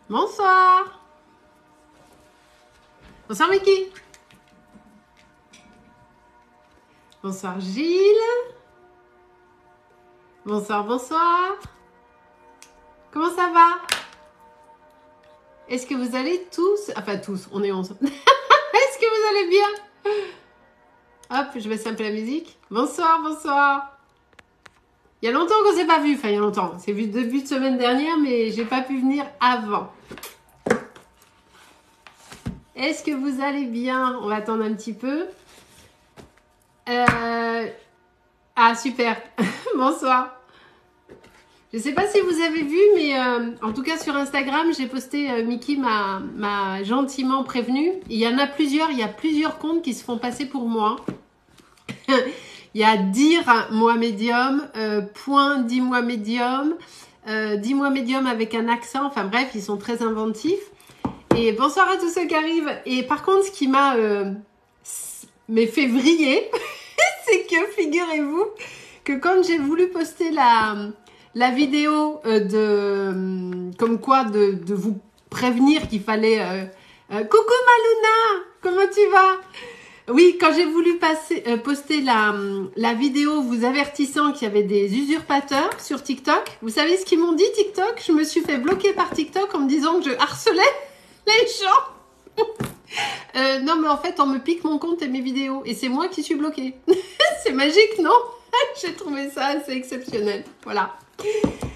Bonsoir. Bonsoir Mickey. Bonsoir Gilles. Bonsoir, bonsoir. Comment ça va? Est-ce que vous allez tous... Enfin tous, on est 11. Est-ce que vous allez bien? Hop, je baisse un peu la musique. Bonsoir, bonsoir. Il y a longtemps qu'on ne s'est pas vu. Enfin, il y a longtemps. C'est vu début de semaine dernière, mais j'ai pas pu venir avant. Est-ce que vous allez bien? On va attendre un petit peu. Ah, super. Bonsoir. Je ne sais pas si vous avez vu, mais en tout cas sur Instagram, j'ai posté, Mickey m'a gentiment prévenu. Il y en a plusieurs, il y a plusieurs comptes qui se font passer pour moi. Il y a dire moi médium, point dis-moi médium, dis-moi médium avec un accent. Enfin bref, ils sont très inventifs. Et bonsoir à tous ceux qui arrivent. Et par contre, ce qui m'a fait vriller, c'est que figurez-vous que quand j'ai voulu poster la vidéo comme quoi de vous prévenir qu'il fallait coucou Maluna, comment tu vas? Oui, quand j'ai voulu poster la vidéo vous avertissant qu'il y avait des usurpateurs sur TikTok, vous savez ce qu'ils m'ont dit TikTok? Je me suis fait bloquer par TikTok en me disant que je harcelais les gens. Non mais en fait on me pique mon compte et mes vidéos et c'est moi qui suis bloquée. C'est magique, non? J'ai trouvé ça assez exceptionnel. Voilà.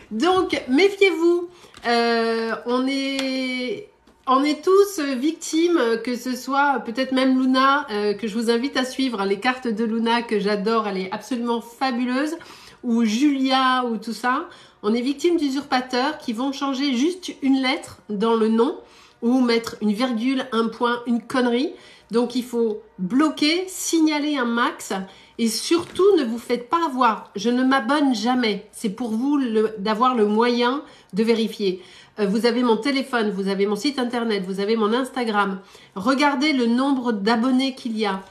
Donc méfiez-vous, on est tous victimes, que ce soit peut-être même Luna, que je vous invite à suivre, les cartes de Luna que j'adore, elle est absolument fabuleuse, ou Julia ou tout ça. On est victime d'usurpateurs qui vont changer juste une lettre dans le nom ou mettre une virgule, un point, une connerie. Donc il faut bloquer, signaler un max et surtout ne vous faites pas avoir. Je ne m'abonne jamais. C'est pour vous d'avoir le moyen de vérifier. Vous avez mon téléphone, vous avez mon site internet, vous avez mon Instagram. Regardez le nombre d'abonnés qu'il y a.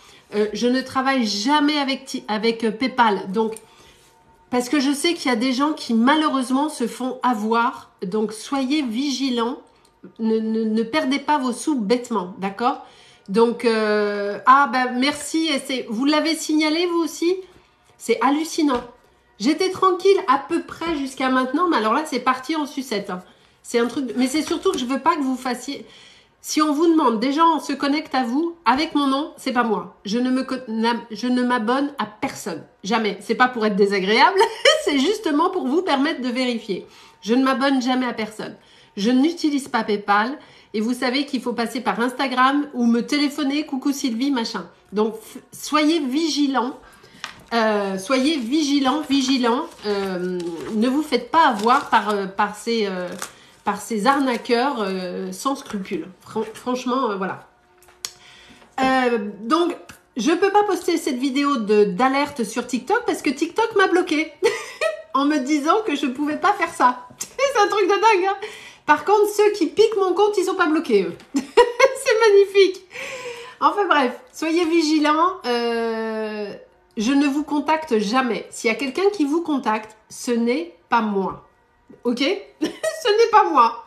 Je ne travaille jamais avec PayPal. Donc, parce que je sais qu'il y a des gens qui malheureusement se font avoir. Donc soyez vigilants. Ne perdez pas vos sous bêtement, d'accord? Donc, merci. Vous l'avez signalé vous aussi? C'est hallucinant. J'étais tranquille à peu près jusqu'à maintenant, mais alors là, c'est parti en sucette. Hein. C'est un truc, mais c'est surtout que je veux pas que vous fassiez... Si on vous demande, des gens se connectent à vous, avec mon nom, c'est pas moi. Je ne m'abonne à personne. Jamais. C'est pas pour être désagréable, c'est justement pour vous permettre de vérifier. Je ne m'abonne jamais à personne. Je n'utilise pas PayPal et vous savez qu'il faut passer par Instagram ou me téléphoner, coucou Sylvie, machin. Donc, soyez vigilants. Vigilants. Ne vous faites pas avoir par ces arnaqueurs sans scrupules. Franchement, voilà. Donc, je peux pas poster cette vidéo d'alerte sur TikTok parce que TikTok m'a bloqué en me disant que je pouvais pas faire ça. C'est un truc de dingue, hein. Par contre, ceux qui piquent mon compte, ils sont pas bloqués, eux. C'est magnifique. Enfin bref, soyez vigilants. Je ne vous contacte jamais. S'il y a quelqu'un qui vous contacte, ce n'est pas moi. Ok? Ce n'est pas moi.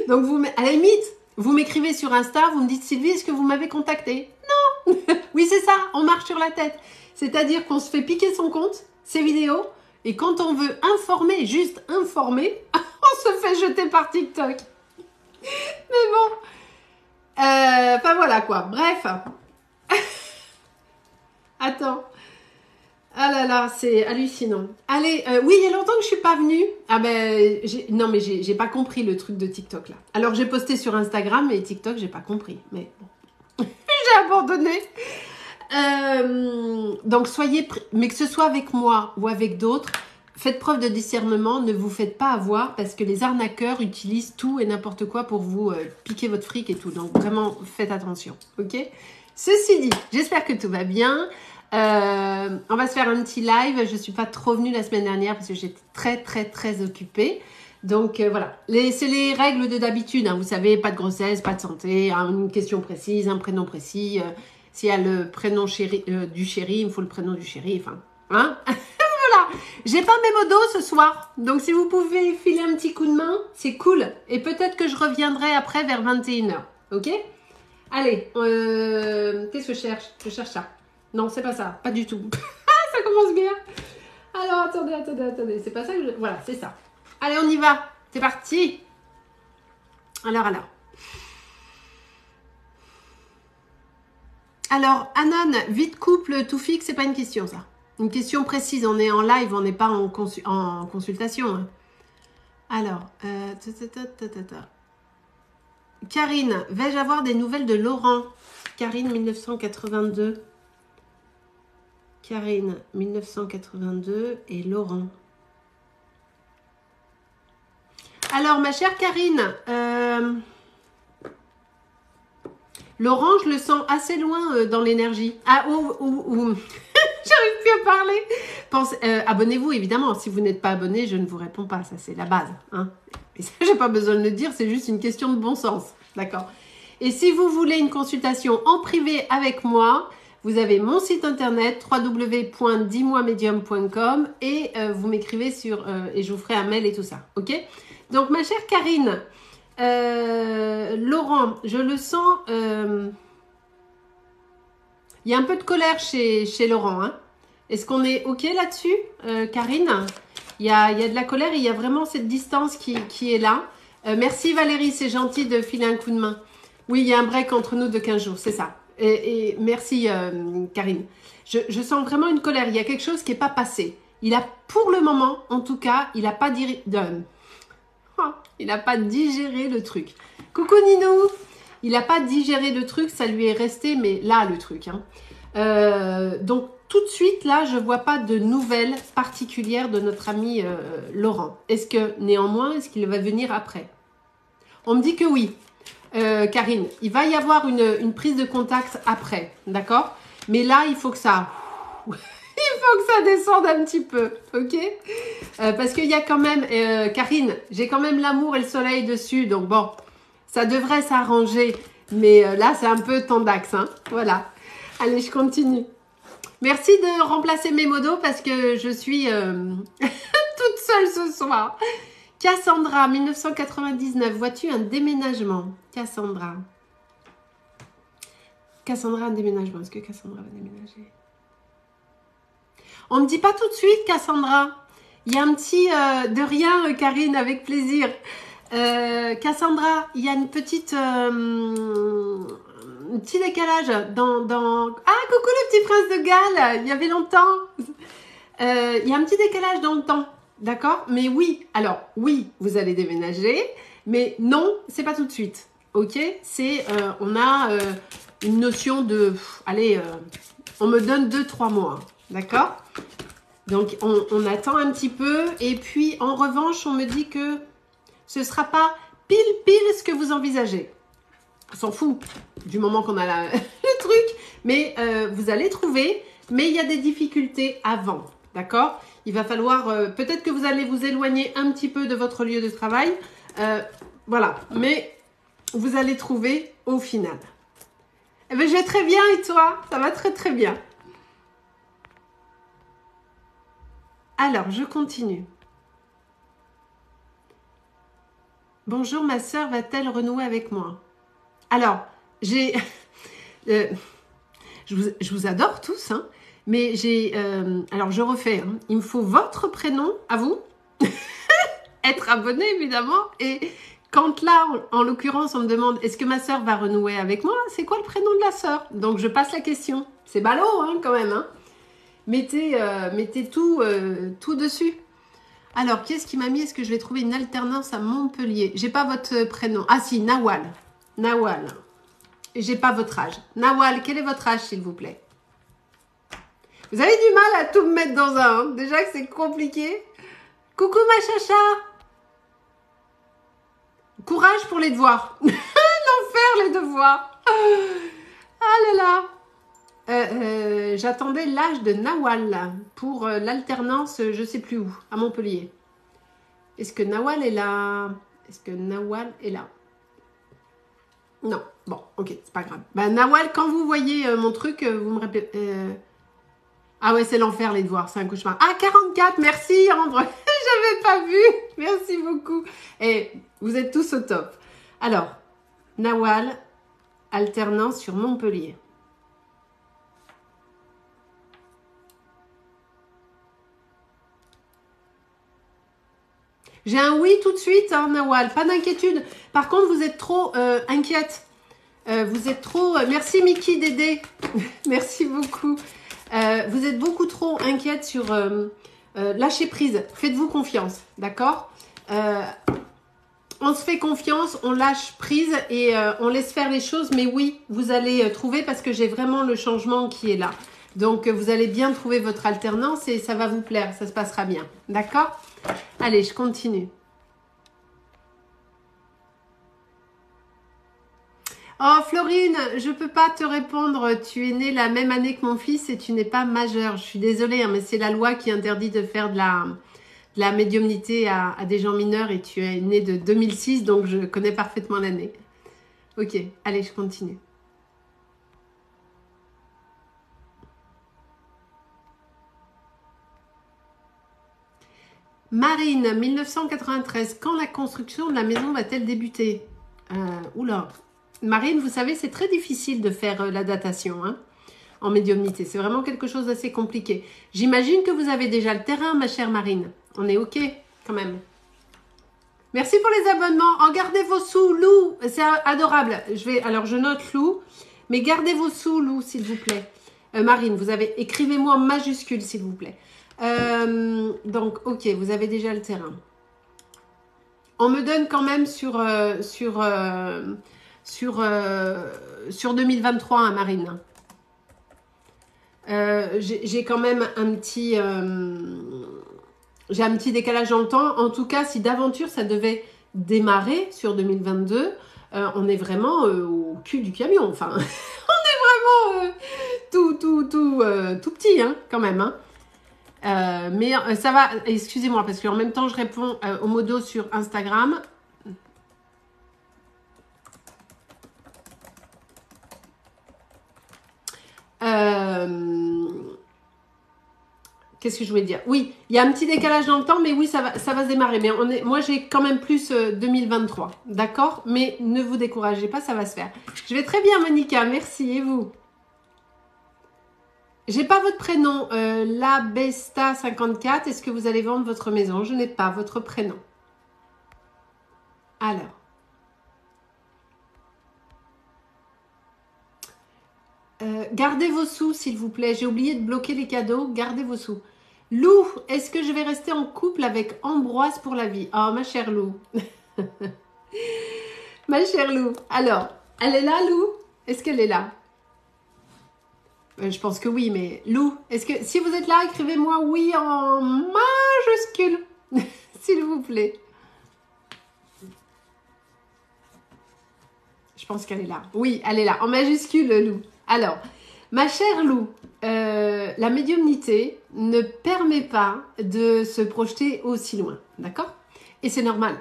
Donc, à la limite, vous m'écrivez sur Insta, vous me dites, Sylvie, est-ce que vous m'avez contacté? Non. Oui, c'est ça, on marche sur la tête. C'est-à-dire qu'on se fait piquer son compte, ses vidéos, et quand on veut informer, juste informer, on se fait jeter par TikTok. Mais bon. Enfin voilà quoi. Bref. Attends. Ah là là, c'est hallucinant. Allez, oui, il y a longtemps que je suis pas venue. Ah ben, non mais j'ai pas compris le truc de TikTok là. Alors j'ai posté sur Instagram, mais TikTok j'ai pas compris. Mais bon, j'ai abandonné. Donc soyez, mais que ce soit avec moi ou avec d'autres, faites preuve de discernement. Ne vous faites pas avoir parce que les arnaqueurs utilisent tout et n'importe quoi pour vous piquer votre fric et tout. Donc vraiment, faites attention, ok? Ceci dit, j'espère que tout va bien. On va se faire un petit live. Je suis pas trop venue la semaine dernière parce que j'étais très occupée. Donc voilà, c'est les règles de d'habitude. Hein. Vous savez, pas de grossesse, pas de santé, hein, une question précise, un prénom précis. S'il y a le prénom du chéri, il me faut le prénom du chéri. Enfin, hein. Voilà, j'ai pas mes modos ce soir. Donc si vous pouvez filer un petit coup de main, c'est cool. Et peut-être que je reviendrai après vers 21h. Ok? Allez, qu'est-ce que je cherche? Je cherche ça. Non, c'est pas ça. Pas du tout. Ça commence bien. Alors, attendez. C'est pas ça que je... Voilà, c'est ça. Allez, on y va. C'est parti. Alors. Alors, Anan, vite couple, tout fixe, c'est pas une question, ça. Une question précise. On est en live, on n'est pas en consultation. Hein. Alors, Karine, vais-je avoir des nouvelles de Laurent? Karine, 1982. Karine, 1982 et Laurent. Alors, ma chère Karine, Laurent, je le sens assez loin dans l'énergie. Ah, j'arrive plus à parler. Abonnez-vous, évidemment. Si vous n'êtes pas abonné, je ne vous réponds pas. Ça, c'est la base. Hein. Et ça, j'ai pas besoin de le dire. C'est juste une question de bon sens. D'accord. Et si vous voulez une consultation en privé avec moi, vous avez mon site internet www.dis-moi-medium.com et vous m'écrivez sur et je vous ferai un mail et tout ça. Ok? Donc, ma chère Karine, Laurent, je le sens. Il y a un peu de colère chez Laurent. Hein. Est-ce qu'on est OK là-dessus, Karine? Il y a de la colère, il y a vraiment cette distance qui est là. Merci Valérie, c'est gentil de filer un coup de main. Oui, il y a un break entre nous de 15 jours, c'est ça. Et merci Karine. Je sens vraiment une colère, il y a quelque chose qui n'est pas passé. Il a, pour le moment, en tout cas, il n'a pas digéré le truc. Coucou Ninou, il n'a pas digéré le truc, ça lui est resté, mais là le truc. Hein. Donc tout de suite, là, je ne vois pas de nouvelles particulières de notre ami Laurent. Est-ce que, néanmoins, est-ce qu'il va venir après? On me dit que oui, Karine. Il va y avoir une prise de contact après, d'accord? Mais là, il faut que ça... il faut que ça descende un petit peu, ok? Parce qu'il y a quand même... Karine, j'ai quand même l'amour et le soleil dessus, donc bon, ça devrait s'arranger. Mais là, c'est un peu tendax, hein? Voilà. Allez, je continue. Merci de remplacer mes modos parce que je suis toute seule ce soir. Cassandra, 1999. Vois-tu un déménagement? Cassandra, un déménagement. Est-ce que Cassandra va déménager? On ne me dit pas tout de suite, Cassandra. Il y a un petit... de rien, Karine, avec plaisir. Cassandra, il y a une petite... un petit décalage dans... Ah, coucou le petit prince de Galles. Il y avait longtemps. Il y a un petit décalage dans le temps. D'accord? Mais oui, alors oui, vous allez déménager, mais non, c'est pas tout de suite. Ok? C'est, on a une notion de, allez, on me donne 2-3 mois. D'accord? Donc on attend un petit peu, et puis en revanche, on me dit que ce sera pas pile ce que vous envisagez. On s'en fout du moment qu'on a le truc, mais vous allez trouver, mais il y a des difficultés avant. D'accord? Il va falloir, peut-être que vous allez vous éloigner un petit peu de votre lieu de travail. Voilà, mais vous allez trouver au final. Eh bien, je vais très bien et toi? Ça va très très bien. Alors, je continue. Bonjour, ma sœur va-t-elle renouer avec moi? Alors, j'ai... je vous adore tous, hein. Mais j'ai... alors, je refais. Hein. Il me faut votre prénom, à vous. Être abonné, évidemment. Et quand là, en l'occurrence, on me demande, est-ce que ma sœur va renouer avec moi? C'est quoi le prénom de la sœur? Donc, je passe la question. C'est ballot, hein, quand même. Hein. Mettez tout dessus. Alors, qu'est-ce qui m'a mis? Est-ce que je vais trouver une alternance à Montpellier? J'ai pas votre prénom. Ah si, Nawal. Nawal. J'ai pas votre âge. Nawal, quel est votre âge, s'il vous plaît? Vous avez du mal à tout me mettre dans un. Hein. Déjà que c'est compliqué. Coucou ma chacha. Courage pour les devoirs. L'enfer, les devoirs. Ah là là. J'attendais l'âge de Nawal pour l'alternance, je sais plus où, à Montpellier. Est-ce que Nawal est là? Est-ce que Nawal est là? Non. Bon, ok, c'est pas grave. Bah, Nawal, quand vous voyez mon truc, vous me rappelez... Ah ouais, c'est l'enfer les devoirs, c'est un cauchemar. Ah, 44, merci Ambre. J'avais pas vu. Merci beaucoup. Et vous êtes tous au top. Alors, Nawal, alternance sur Montpellier. J'ai un oui tout de suite, hein, Nawal, pas d'inquiétude. Par contre, vous êtes trop inquiète. Vous êtes trop... merci Mickey Dédé. Merci beaucoup. Vous êtes beaucoup trop inquiète sur... lâcher prise. Faites-vous confiance, d'accord? On se fait confiance, on lâche prise et on laisse faire les choses. Mais oui, vous allez trouver parce que j'ai vraiment le changement qui est là. Donc, vous allez bien trouver votre alternance et ça va vous plaire. Ça se passera bien, d'accord? Allez, je continue. Oh Florine, je peux pas te répondre. Tu es née la même année que mon fils et tu n'es pas majeure. Je suis désolée, hein, mais c'est la loi qui interdit de faire de la médiumnité à des gens mineurs et tu es née de 2006, donc je connais parfaitement l'année. Ok, allez, je continue. Marine, 1993. Quand la construction de la maison va-t-elle débuter? Oula. Marine, vous savez, c'est très difficile de faire la datation hein, en médiumnité. C'est vraiment quelque chose d'assez compliqué. J'imagine que vous avez déjà le terrain, ma chère Marine. On est OK, quand même. Merci pour les abonnements. En gardez vos sous, Lou. C'est adorable. Alors, je note Lou. Mais gardez vos sous, Lou, s'il vous plaît. Marine, vous avez... Écrivez-moi en majuscule, s'il vous plaît. Donc, ok, vous avez déjà le terrain. On me donne quand même sur 2023, hein, Marine. J'ai quand même un petit... j'ai un petit décalage dans le temps. En tout cas, si d'aventure, ça devait démarrer sur 2022, on est vraiment au cul du camion. Enfin, on est vraiment tout petit, hein, quand même, hein. Mais ça va, excusez-moi, parce qu'en même temps, je réponds au modo sur Instagram. Qu'est-ce que je voulais dire? Oui, il y a un petit décalage dans le temps, mais oui, ça va se démarrer. Mais moi, j'ai quand même plus 2023, d'accord? Mais ne vous découragez pas, ça va se faire. Je vais très bien, Monica, merci. Et vous? J'ai pas votre prénom, Labesta54. Est-ce que vous allez vendre votre maison? Je n'ai pas votre prénom. Alors. Gardez vos sous, s'il vous plaît. J'ai oublié de bloquer les cadeaux. Gardez vos sous. Lou, est-ce que je vais rester en couple avec Ambroise pour la vie? Oh, ma chère Lou. Ma chère Lou. Alors, elle est là, Lou? Est-ce qu'elle est là? Je pense que oui, mais Lou, est-ce que si vous êtes là, écrivez-moi oui en majuscule, s'il vous plaît. Je pense qu'elle est là. Oui, elle est là, en majuscule, Lou. Alors, ma chère Lou, la médiumnité ne permet pas de se projeter aussi loin, d'accord? Et c'est normal,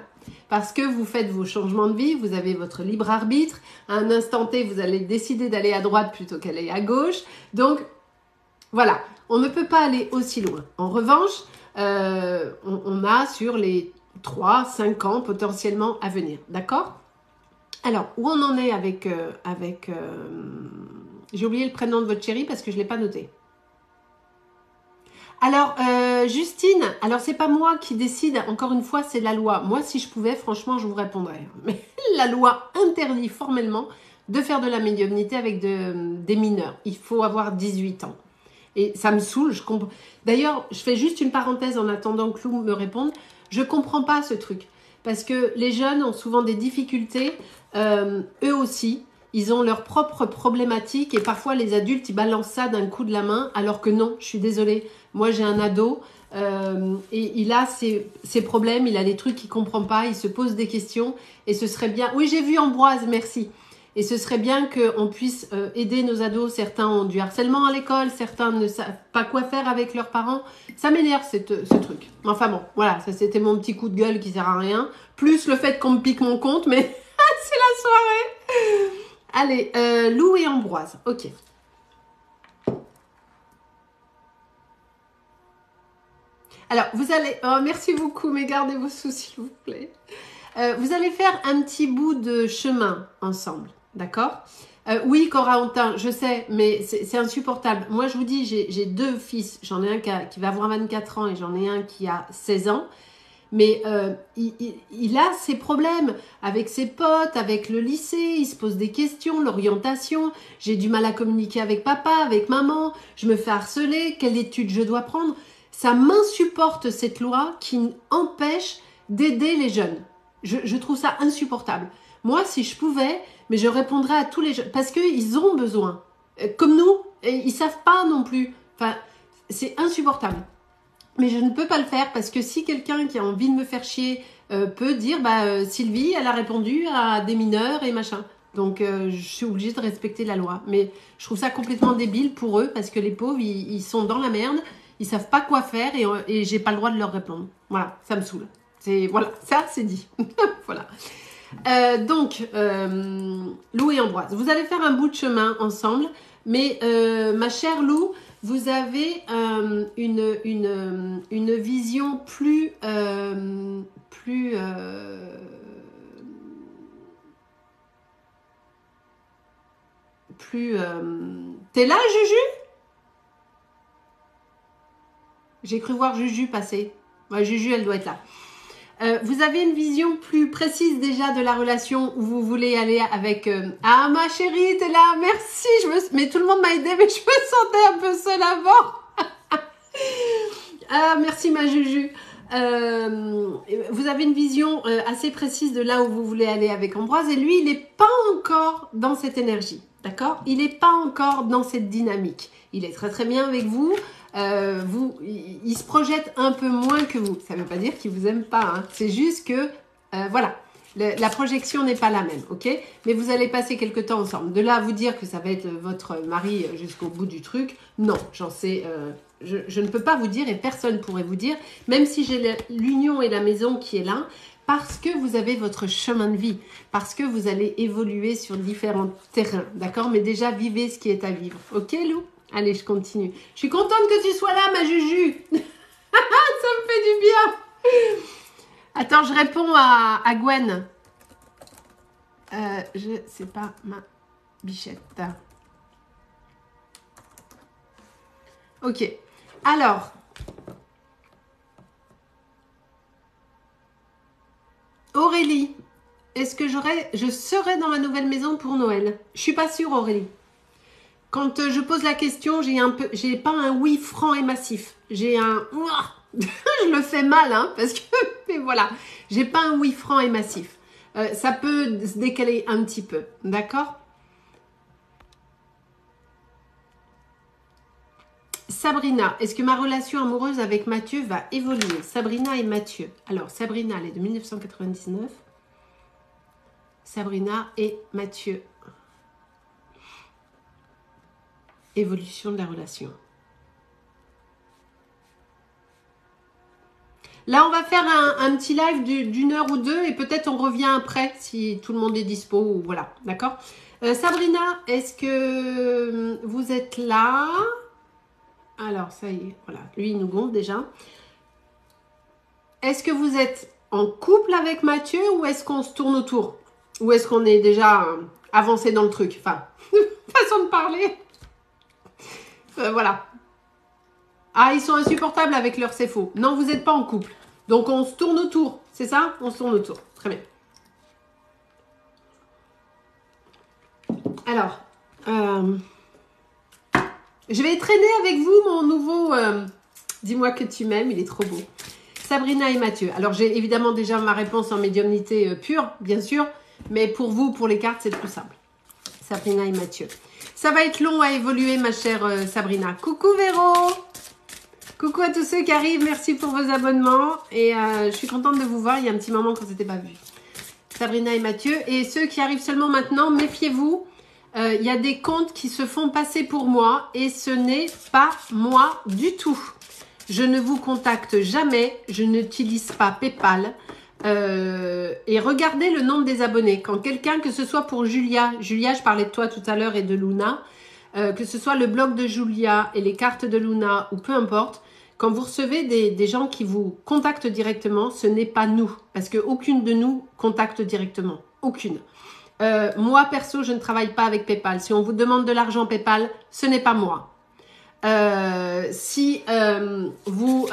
parce que vous faites vos changements de vie, vous avez votre libre arbitre, à un instant T, vous allez décider d'aller à droite plutôt qu'aller à gauche, donc voilà, on ne peut pas aller aussi loin. En revanche, on a sur les 3-5 ans potentiellement à venir, d'accord? Alors, où on en est avec... j'ai oublié le prénom de votre chérie parce que je ne l'ai pas noté. Alors, Justine, alors c'est pas moi qui décide, encore une fois, c'est la loi. Moi, si je pouvais, franchement, je vous répondrais. Mais la loi interdit formellement de faire de la médiumnité avec des mineurs. Il faut avoir 18 ans. Et ça me saoule, je comprends. D'ailleurs, je fais juste une parenthèse en attendant que Lou me réponde. Je ne comprends pas ce truc. Parce que les jeunes ont souvent des difficultés, eux aussi. Ils ont leurs propres problématiques et parfois les adultes, ils balancent ça d'un coup de la main, alors que non, je suis désolée. Moi, j'ai un ado et il a ses problèmes, il a des trucs qu'il ne comprend pas, il se pose des questions et ce serait bien... Oui, j'ai vu Ambroise, merci. Et ce serait bien qu'on puisse aider nos ados. Certains ont du harcèlement à l'école, certains ne savent pas quoi faire avec leurs parents. Ça m'énerve ce truc. Enfin bon, voilà, ça c'était mon petit coup de gueule qui sert à rien. Plus le fait qu'on me pique mon compte, mais c'est la soirée. Allez, Lou et Ambroise, ok. Alors, vous allez... Oh, merci beaucoup, mais gardez vos sous, s'il vous plaît. Vous allez faire un petit bout de chemin ensemble, d'accord? Oui, Corentin, je sais, mais c'est insupportable. Moi, je vous dis, j'ai deux fils. J'en ai un qui va avoir 24 ans et j'en ai un qui a 16 ans. Mais il a ses problèmes avec ses potes, avec le lycée, il se pose des questions, l'orientation, j'ai du mal à communiquer avec papa, avec maman, je me fais harceler, quelle étude je dois prendre. Ça m'insupporte cette loi qui empêche d'aider les jeunes. Je trouve ça insupportable. Moi, si je pouvais, mais je répondrais à tous les jeunes, parce qu'ils ont besoin. Comme nous, et ils savent pas non plus. Enfin, c'est insupportable. Mais je ne peux pas le faire parce que si quelqu'un qui a envie de me faire chier peut dire Sylvie, elle a répondu à des mineurs et machin. Donc je suis obligée de respecter la loi. Mais je trouve ça complètement débile pour eux parce que les pauvres, ils sont dans la merde, ils savent pas quoi faire et j'ai pas le droit de leur répondre. Voilà, ça me saoule. Voilà, ça c'est dit. Voilà. Donc, Lou et Ambroise, vous allez faire un bout de chemin ensemble, mais ma chère Lou, vous avez une vision plus T'es là, Juju? J'ai cru voir Juju passer. Ouais, Juju, elle doit être là. Vous avez une vision plus précise déjà de la relation où vous voulez aller avec... Ah, ma chérie, t'es là, merci. Mais tout le monde m'a aidé, mais je me sentais un peu seule avant. Ah, merci ma Juju. Vous avez une vision assez précise de là où vous voulez aller avec Ambroise et lui, il n'est pas encore dans cette énergie, d'accord? Il n'est pas encore dans cette dynamique. Il est très très bien avec vous. Il se projette un peu moins que vous. Ça ne veut pas dire qu'il vous aime pas. Hein. C'est juste que, voilà, la projection n'est pas la même, ok? Mais vous allez passer quelque temps ensemble. De là à vous dire que ça va être votre mari jusqu'au bout du truc, non, j'en sais... Je ne peux pas vous dire et personne ne pourrait vous dire, même si j'ai l'union et la maison qui est là, parce que vous avez votre chemin de vie, parce que vous allez évoluer sur différents terrains, d'accord? Mais déjà, vivez ce qui est à vivre, ok Lou? Allez, je continue. Je suis contente que tu sois là, ma Juju. Ça me fait du bien. Attends, je réponds à Gwen. C'est pas ma bichette. Ok. Alors. Aurélie, est-ce que je serai dans la nouvelle maison pour Noël? Je suis pas sûre, Aurélie. Quand je pose la question, j'ai pas un oui franc et massif. J'ai un je le fais mal, hein, parce que mais voilà, j'ai pas un oui franc et massif. Ça peut se décaler un petit peu, d'accord? Sabrina, est-ce que ma relation amoureuse avec Mathieu va évoluer? Sabrina et Mathieu. Alors, Sabrina, elle est de 1999. Sabrina et Mathieu. Évolution de la relation. Là, on va faire un petit live d'une heure ou deux et peut-être on revient après si tout le monde est dispo ou voilà, d'accord? Sabrina, est-ce que vous êtes là? Alors, ça y est, voilà, lui, il nous gonfle déjà. Est-ce que vous êtes en couple avec Mathieu ou est-ce qu'on se tourne autour? Ou est-ce qu'on est déjà avancé dans le truc? Enfin, façon de parler. Voilà. Ah, ils sont insupportables avec leur c'est faux. Non, vous n'êtes pas en couple. Donc, on se tourne autour. C'est ça? On se tourne autour. Très bien. Alors, je vais traîner avec vous mon nouveau dis-moi que tu m'aimes. Il est trop beau. Sabrina et Mathieu. Alors, j'ai évidemment déjà ma réponse en médiumnité pure, bien sûr. Mais pour vous, pour les cartes, c'est le plus simple. Sabrina et Mathieu. Ça va être long à évoluer, ma chère Sabrina. Coucou Véro! Coucou à tous ceux qui arrivent. Merci pour vos abonnements. Et je suis contente de vous voir. Il y a un petit moment qu'on ne s'était pas vu. Sabrina et Mathieu. Et ceux qui arrivent seulement maintenant, méfiez-vous. Il y a des comptes qui se font passer pour moi. Et ce n'est pas moi du tout. Je ne vous contacte jamais. Je n'utilise pas PayPal. Et regardez le nombre des abonnés. Quand quelqu'un, que ce soit pour Julia, je parlais de toi tout à l'heure et de Luna, que ce soit le blog de Julia et les cartes de Luna ou peu importe, Quand vous recevez des gens qui vous contactent directement, ce n'est pas nous. Parce qu'aucune de nous contacte directement. Aucune. Moi, perso, je ne travaille pas avec PayPal. Si on vous demande de l'argent PayPal, ce n'est pas moi. Si vous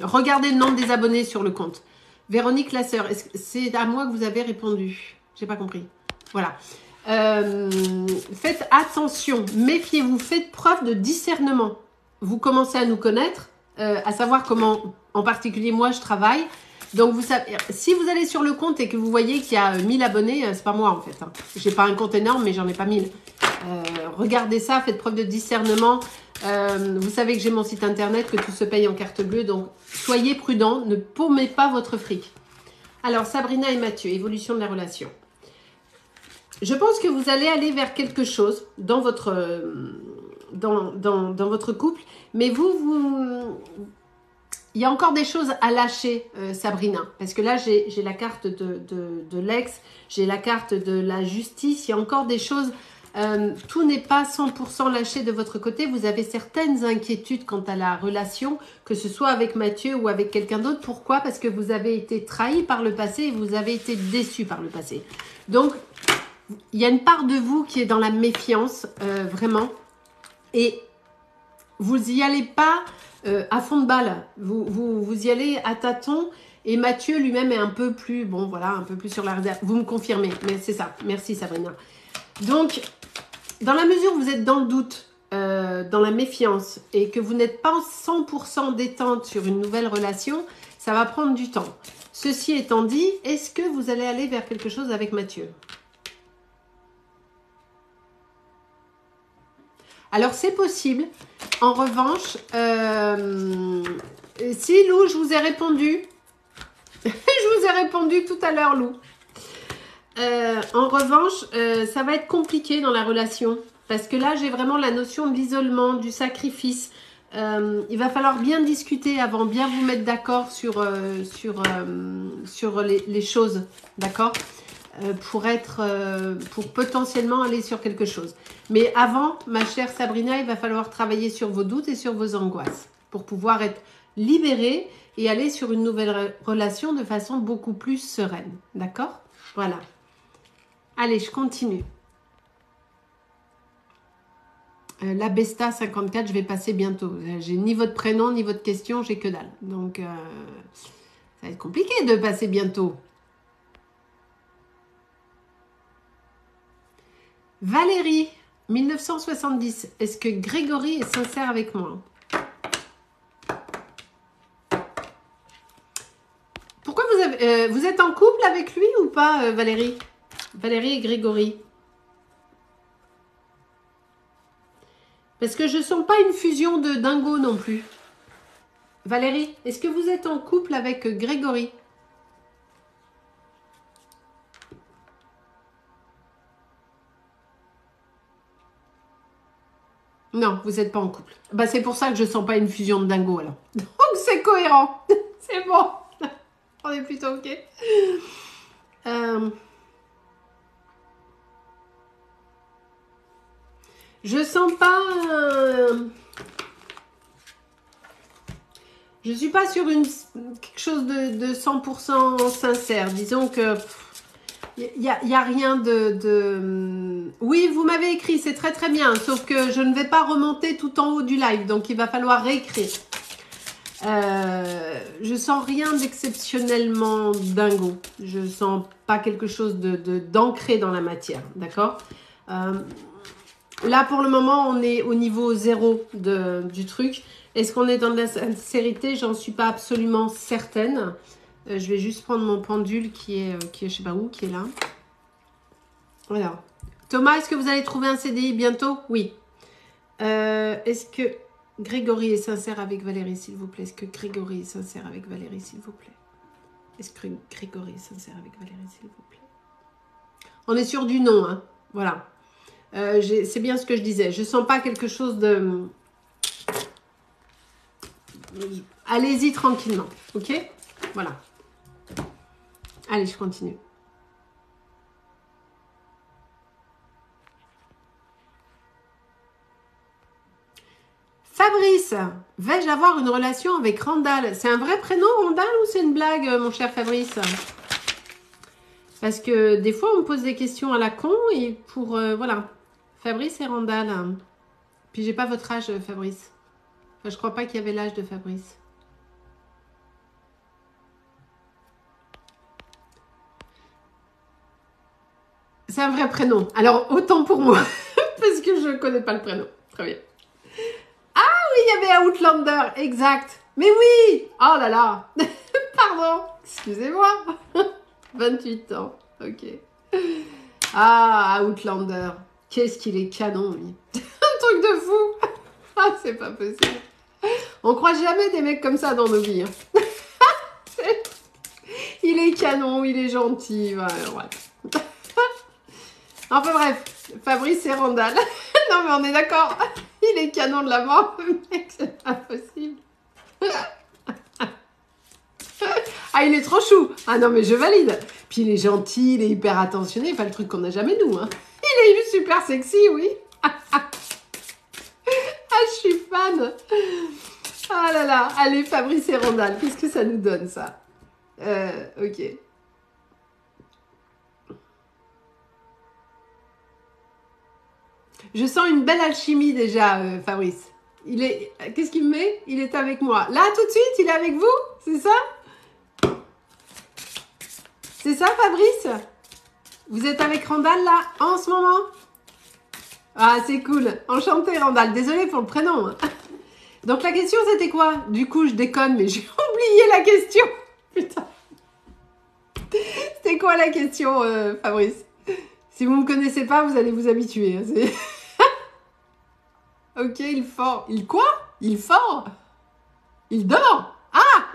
regardez le nombre des abonnés sur le compte. Véronique Lasseur, c'est à moi que vous avez répondu. J'ai pas compris. Voilà. Faites attention, méfiez-vous, faites preuve de discernement. Vous commencez à nous connaître, à savoir comment, en particulier moi, je travaille. Donc, vous savez, si vous allez sur le compte et que vous voyez qu'il y a 1000 abonnés, c'est pas moi en fait. Hein. J'ai pas un compte énorme, mais j'en ai pas 1000. Regardez ça, faites preuve de discernement. Vous savez que j'ai mon site internet, que tout se paye en carte bleue. Donc, soyez prudents, ne paumez pas votre fric. Alors, Sabrina et Mathieu, évolution de la relation. Je pense que vous allez aller vers quelque chose dans votre, dans votre couple. Mais il y a encore des choses à lâcher, Sabrina. Parce que là, j'ai la carte de l'ex, j'ai la carte de la justice. Il y a encore des choses... tout n'est pas 100% lâché de votre côté. Vous avez certaines inquiétudes quant à la relation, que ce soit avec Mathieu ou avec quelqu'un d'autre. Pourquoi? Parce que vous avez été trahi par le passé et vous avez été déçu par le passé. Donc, il y a une part de vous qui est dans la méfiance, vraiment. Et vous y allez pas à fond de balle. Vous y allez à tâtons. Et Mathieu lui-même est un peu plus, bon voilà, un peu plus sur la réserve. Vous me confirmez, mais c'est ça. Merci Sabrina. Donc, dans la mesure où vous êtes dans le doute, dans la méfiance, et que vous n'êtes pas 100% détente sur une nouvelle relation, ça va prendre du temps. Ceci étant dit, est-ce que vous allez aller vers quelque chose avec Mathieu? Alors, c'est possible. En revanche, si Lou, je vous ai répondu. Je vous ai répondu tout à l'heure, Lou. En revanche, ça va être compliqué dans la relation. Parce que là, j'ai vraiment la notion de l'isolement, du sacrifice. Il va falloir bien discuter avant, bien vous mettre d'accord sur les choses. D'accord? Pour potentiellement aller sur quelque chose. Mais avant, ma chère Sabrina, il va falloir travailler sur vos doutes et sur vos angoisses pour pouvoir être libérée et aller sur une nouvelle relation de façon beaucoup plus sereine. D'accord? Voilà. Allez, je continue. La Besta 54, je vais passer bientôt. J'ai ni votre prénom, ni votre question, j'ai que dalle. Donc, ça va être compliqué de passer bientôt. Valérie, 1970. Est-ce que Grégory est sincère avec moi? Pourquoi vous êtes en couple avec lui ou pas, Valérie? Valérie et Grégory. Parce que je sens pas une fusion de dingo non plus. Valérie, est-ce que vous êtes en couple avec Grégory? Non, vous n'êtes pas en couple. Bah, c'est pour ça que je sens pas une fusion de dingo alors. Donc c'est cohérent. C'est bon. On est plutôt ok. Je sens pas... Je suis pas sur quelque chose de 100% sincère. Disons que... Il y a rien de... Oui, vous m'avez écrit, c'est très très bien. Sauf que je ne vais pas remonter tout en haut du live. Donc, il va falloir réécrire. Je sens rien d'exceptionnellement dingo. Je sens pas quelque chose d'ancré dans la matière. D'accord? Là, pour le moment, on est au niveau 0 du truc. Est-ce qu'on est dans de la sincérité? J'en suis pas absolument certaine. Je vais juste prendre mon pendule qui est je sais pas où, qui est là. Voilà. Thomas, est-ce que vous allez trouver un CDI bientôt? Oui. Est-ce que Grégory est sincère avec Valérie, s'il vous plaît? Est-ce que Grégory est sincère avec Valérie, s'il vous plaît? Est-ce que Grégory est sincère avec Valérie, s'il vous plaît? On est sur du non, hein. Voilà. C'est bien ce que je disais. Je sens pas quelque chose de... Allez-y tranquillement, ok? Voilà. Allez, je continue. Fabrice, Fabrice, vais-je avoir une relation avec Randall? C'est un vrai prénom, Randall, ou c'est une blague, mon cher Fabrice? Parce que des fois, on me pose des questions à la con et pour... voilà. Fabrice et Randall. Puis j'ai pas votre âge, Fabrice. Enfin, je crois pas qu'il y avait l'âge de Fabrice. C'est un vrai prénom. Alors, autant pour moi. Parce que je connais pas le prénom. Très bien. Ah oui, il y avait Outlander. Exact. Mais oui. Oh là là. Pardon. Excusez-moi. 28 ans. Ok. Ah, Outlander. Qu'est-ce qu'il est canon, lui. Un truc de fou. Ah, c'est pas possible. On croise jamais des mecs comme ça dans nos vies. Hein. Il est canon, il est gentil. Ouais. Enfin bref, Fabrice et Randall. Non mais on est d'accord. Il est canon de la mort, le mec, c'est pas possible. Ah, il est trop chou. Ah non mais je valide. Puis il est gentil, il est hyper attentionné. Enfin le truc qu'on n'a jamais nous. Hein. Il est super sexy, oui. Ah, je suis fan. Ah là là. Allez, Fabrice et Randall. Qu'est-ce que ça nous donne, ça? Ok. Je sens une belle alchimie déjà, Fabrice. Qu'est-ce qu'il me met? Il est avec moi. Là, tout de suite, il est avec vous? C'est ça? C'est ça, Fabrice? Vous êtes avec Randall, là, en ce moment? Ah, c'est cool. Enchanté, Randall. Désolée pour le prénom. Donc, la question, c'était quoi? Du coup, je déconne, mais j'ai oublié la question. Putain. C'était quoi la question, Fabrice? Si vous ne me connaissez pas, vous allez vous habituer. Hein, ok, il fort. Il quoi? Il fort? Il dort? Ah!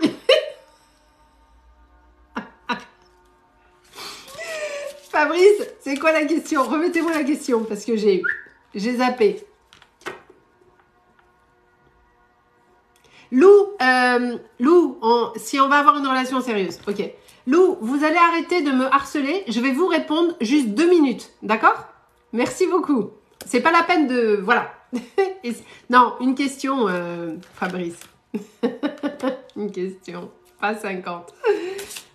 Fabrice, c'est quoi la question? Remettez-moi la question parce que j'ai zappé. Lou, si on va avoir une relation sérieuse, ok. Lou, vous allez arrêter de me harceler. Je vais vous répondre juste 2 minutes, d'accord? Merci beaucoup. C'est pas la peine de... Voilà. Non, une question, Fabrice. Une question, pas 50.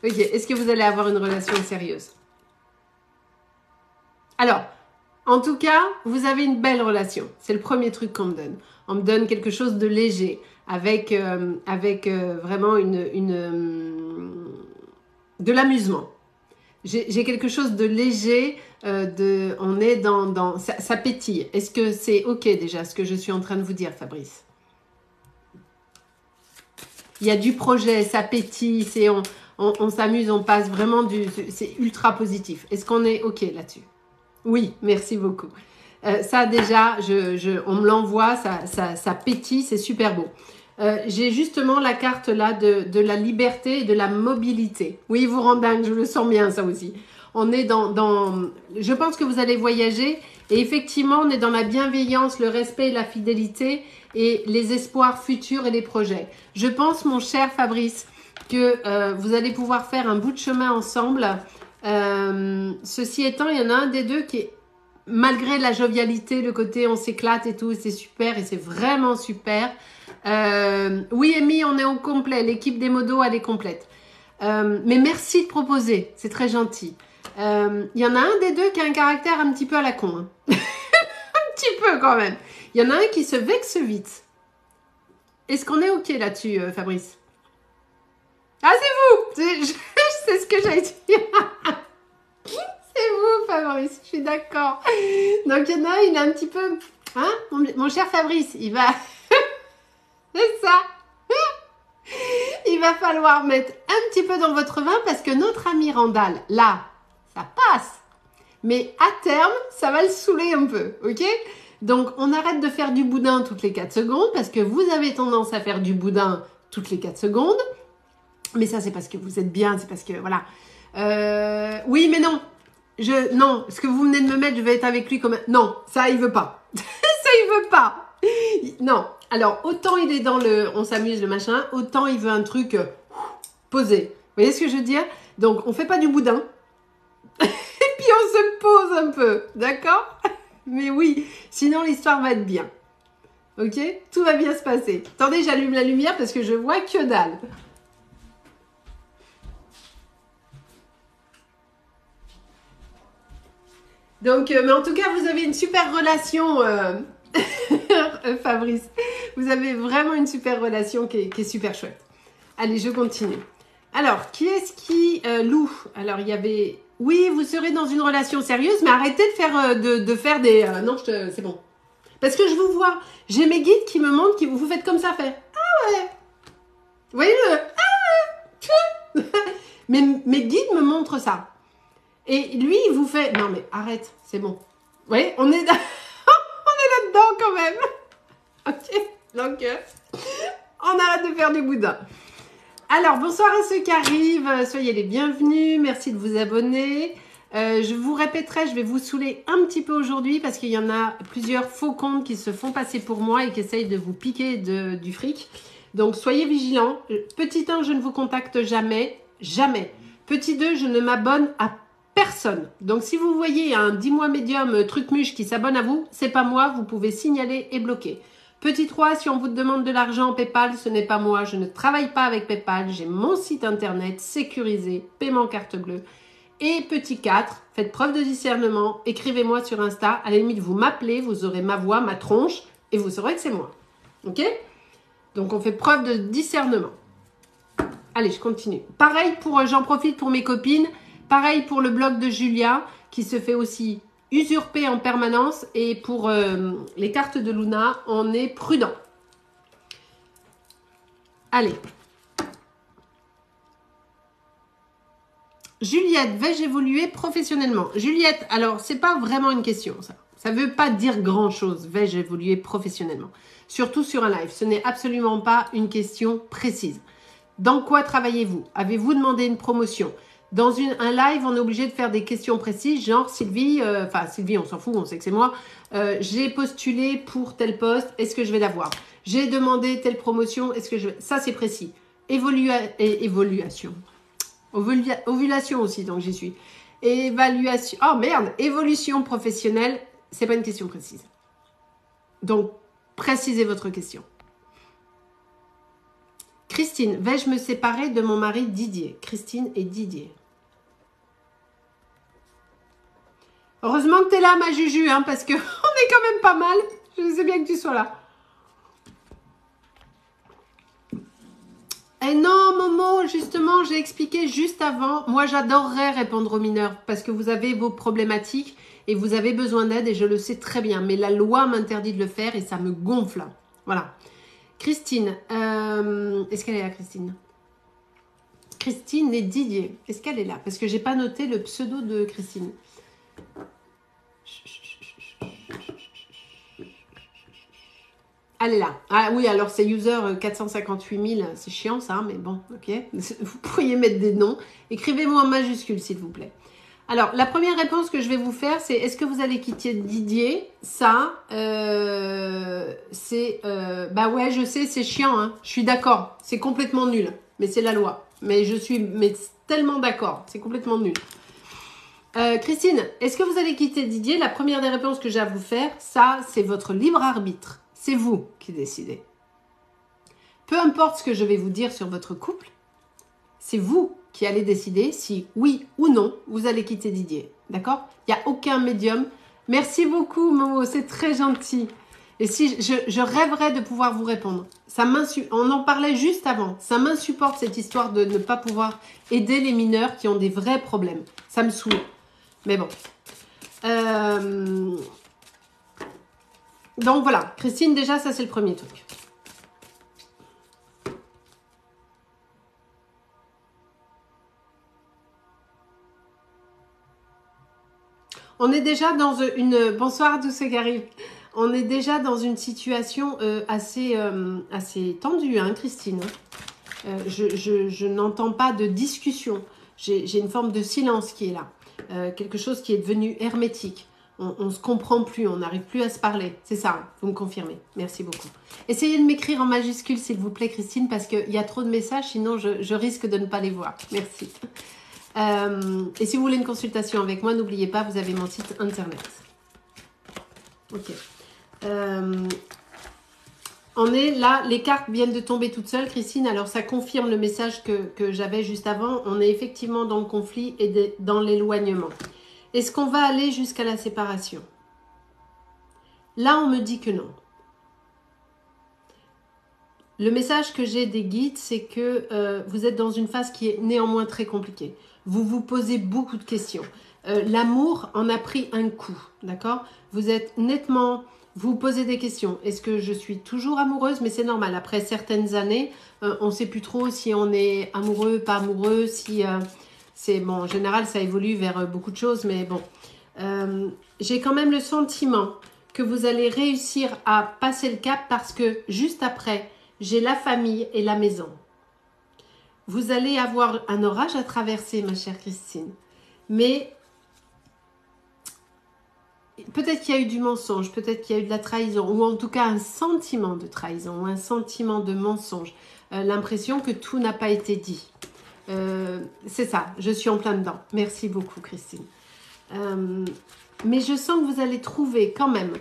Ok, est-ce que vous allez avoir une relation sérieuse? Alors, en tout cas, vous avez une belle relation. C'est le premier truc qu'on me donne. On me donne quelque chose de léger, avec vraiment de l'amusement. J'ai quelque chose de léger, on est dans ça pétille. Est-ce que c'est ok déjà ce que je suis en train de vous dire, Fabrice? Il y a du projet, ça pétille, on s'amuse, on passe vraiment c'est ultra positif. Est-ce qu'on est ok là-dessus? Oui, merci beaucoup. Ça déjà, on me l'envoie, ça pétille, c'est super beau. J'ai justement la carte là de la liberté et de la mobilité. Oui, vous rend dingue, je le sens bien ça aussi. On est je pense que vous allez voyager et effectivement on est dans la bienveillance, le respect et la fidélité et les espoirs futurs et les projets. Je pense, mon cher Fabrice, que vous allez pouvoir faire un bout de chemin ensemble. Ceci étant, il y en a un des deux qui est, malgré la jovialité, le côté on s'éclate et tout, c'est super et c'est vraiment super. Oui, Amy, on est au complet. L'équipe des modos, elle est complète. Mais merci de proposer. C'est très gentil. Il y en a un des deux qui a un caractère un petit peu à la con. Hein. Un petit peu quand même. Il y en a un qui se vexe vite. Est-ce qu'on est OK là-dessus, Fabrice? Ah, c'est vous! Je sais ce que j'allais dire. C'est vous, Fabrice. Je suis d'accord. Donc, il y en a un, il est un petit peu... Hein, mon cher Fabrice, il va... C'est ça. Il va falloir mettre un petit peu dans votre vin parce que notre ami Randall, là, ça passe. Mais à terme, ça va le saouler un peu, ok? Donc, on arrête de faire du boudin toutes les 4 secondes parce que vous avez tendance à faire du boudin toutes les 4 secondes. Mais ça, c'est parce que vous êtes bien, c'est parce que, voilà. Oui, mais non. Non, ce que vous venez de me mettre, je vais être avec lui comme... Non, ça, il veut pas. Ça, il veut pas. Non. Alors, autant il est dans le... On s'amuse, le machin, autant il veut un truc posé. Vous voyez ce que je veux dire? Donc, on fait pas du boudin. Et puis, on se pose un peu. D'accord? Mais oui, sinon, l'histoire va être bien. Ok? Tout va bien se passer. Attendez, j'allume la lumière parce que je vois que dalle. Donc, mais en tout cas, vous avez une super relation, Fabrice. Vous avez vraiment une super relation qui est super chouette. Allez, je continue. Alors, qui est-ce qui loue? Alors, il y avait... Oui, vous serez dans une relation sérieuse, mais arrêtez de faire, de faire des... non, c'est bon. Parce que je vous vois. J'ai mes guides qui me montrent que vous faites comme ça, fait. Ah ouais. Vous voyez le... Ah ouais. mes guides me montrent ça. Et lui, il vous fait... Non, mais arrête, c'est bon. Vous voyez, on est, on est là-dedans quand même. Ok, donc on arrête de faire du boudin. Alors, bonsoir à ceux qui arrivent. Soyez les bienvenus. Merci de vous abonner. Je vous répéterai, je vais vous saouler un petit peu aujourd'hui parce qu'il y en a plusieurs faux comptes qui se font passer pour moi et qui essayent de vous piquer du fric. Donc, soyez vigilants. Petit 1, je ne vous contacte jamais. Jamais. Petit 2, je ne m'abonne à personne. Donc, si vous voyez un 10 mois médium truc-muche qui s'abonne à vous, c'est pas moi. Vous pouvez signaler et bloquer. Petit 3, si on vous demande de l'argent en PayPal, ce n'est pas moi. Je ne travaille pas avec PayPal. J'ai mon site internet sécurisé, paiement carte bleue. Et petit 4, faites preuve de discernement. Écrivez-moi sur Insta. À la limite, vous m'appelez, vous aurez ma voix, ma tronche, et vous saurez que c'est moi. Ok? Donc, on fait preuve de discernement. Allez, je continue. Pareil pour, j'en profite pour mes copines. Pareil pour le blog de Julia, qui se fait aussi usurper en permanence. Et pour les cartes de Luna, on est prudent. Allez. Juliette, vais-je évoluer professionnellement? Juliette, alors, c'est pas vraiment une question, ça. Ça veut pas dire grand-chose, vais-je évoluer professionnellement? Surtout sur un live. Ce n'est absolument pas une question précise. Dans quoi travaillez-vous? Avez-vous demandé une promotion? Dans un live, on est obligé de faire des questions précises, genre Sylvie, Sylvie, on s'en fout, on sait que c'est moi. J'ai postulé pour tel poste, est-ce que je vais l'avoir? J'ai demandé telle promotion, est-ce que je vais... Ça, c'est précis. Évaluation. Ovulation aussi, donc j'y suis. Évaluation. Oh merde, évolution professionnelle, c'est pas une question précise. Donc, précisez votre question. Christine, vais-je me séparer de mon mari Didier? Christine et Didier. Heureusement que tu es là, ma Juju, hein, parce qu'on est quand même pas mal. Je sais bien que tu sois là. Eh non, Momo, justement, j'ai expliqué juste avant. Moi, j'adorerais répondre aux mineurs parce que vous avez vos problématiques et vous avez besoin d'aide et je le sais très bien. Mais la loi m'interdit de le faire et ça me gonfle. Voilà. Christine, est-ce qu'elle est là, Christine? Christine et Didier, est-ce qu'elle est là? Parce que j'ai pas noté le pseudo de Christine. Elle est là. Ah oui, alors c'est user 458 000, c'est chiant ça, mais bon, ok. Vous pourriez mettre des noms. Écrivez-moi en majuscule, s'il vous plaît. Alors, la première réponse que je vais vous faire, c'est est-ce que vous allez quitter Didier? Ça, c'est... bah ouais, je sais, c'est chiant, hein. Je suis d'accord. C'est complètement nul, mais c'est la loi. Mais je suis tellement d'accord. C'est complètement nul. Christine, est-ce que vous allez quitter Didier? La première des réponses que j'ai à vous faire, ça, c'est votre libre arbitre. C'est vous qui décidez. Peu importe ce que je vais vous dire sur votre couple, c'est vous qui allez décider si oui ou non vous allez quitter Didier. D'accord? Il n'y a aucun médium. Merci beaucoup, Momo, c'est très gentil. Et si je rêverais de pouvoir vous répondre. On en parlait juste avant. Ça m'insupporte cette histoire de ne pas pouvoir aider les mineurs qui ont des vrais problèmes. Ça me saoule. Mais bon. Donc voilà, Christine, déjà, ça c'est le premier truc. On est déjà dans une... Bonsoir à tous ceux qui arrivent. On est déjà dans une situation assez tendue, hein, Christine. Je n'entends pas de discussion. J'ai une forme de silence qui est là. Quelque chose qui est devenu hermétique. On ne se comprend plus, on n'arrive plus à se parler. C'est ça, hein, vous me confirmez. Merci beaucoup. Essayez de m'écrire en majuscule, s'il vous plaît, Christine, parce qu'il y a trop de messages, sinon je risque de ne pas les voir. Merci. Et si vous voulez une consultation avec moi, n'oubliez pas, vous avez mon site internet. Ok. On est là, les cartes viennent de tomber toutes seules, Christine. Alors, ça confirme le message que j'avais juste avant. On est effectivement dans le conflit et dans l'éloignement. Est-ce qu'on va aller jusqu'à la séparation? Là, on me dit que non. Le message que j'ai des guides, c'est que vous êtes dans une phase qui est néanmoins très compliquée. Vous vous posez beaucoup de questions. L'amour en a pris un coup, d'accord? Vous êtes nettement... Vous posez des questions. Est-ce que je suis toujours amoureuse? Mais c'est normal. Après certaines années, on ne sait plus trop si on est amoureux, pas amoureux, si... c'est bon, en général, ça évolue vers beaucoup de choses, mais bon. J'ai quand même le sentiment que vous allez réussir à passer le cap parce que juste après, j'ai la famille et la maison. Vous allez avoir un orage à traverser, ma chère Christine. Mais peut-être qu'il y a eu du mensonge, peut-être qu'il y a eu de la trahison, ou en tout cas un sentiment de trahison, ou un sentiment de mensonge. L'impression que tout n'a pas été dit. C'est ça, je suis en plein dedans. Merci beaucoup, Christine. Mais je sens que vous allez trouver quand même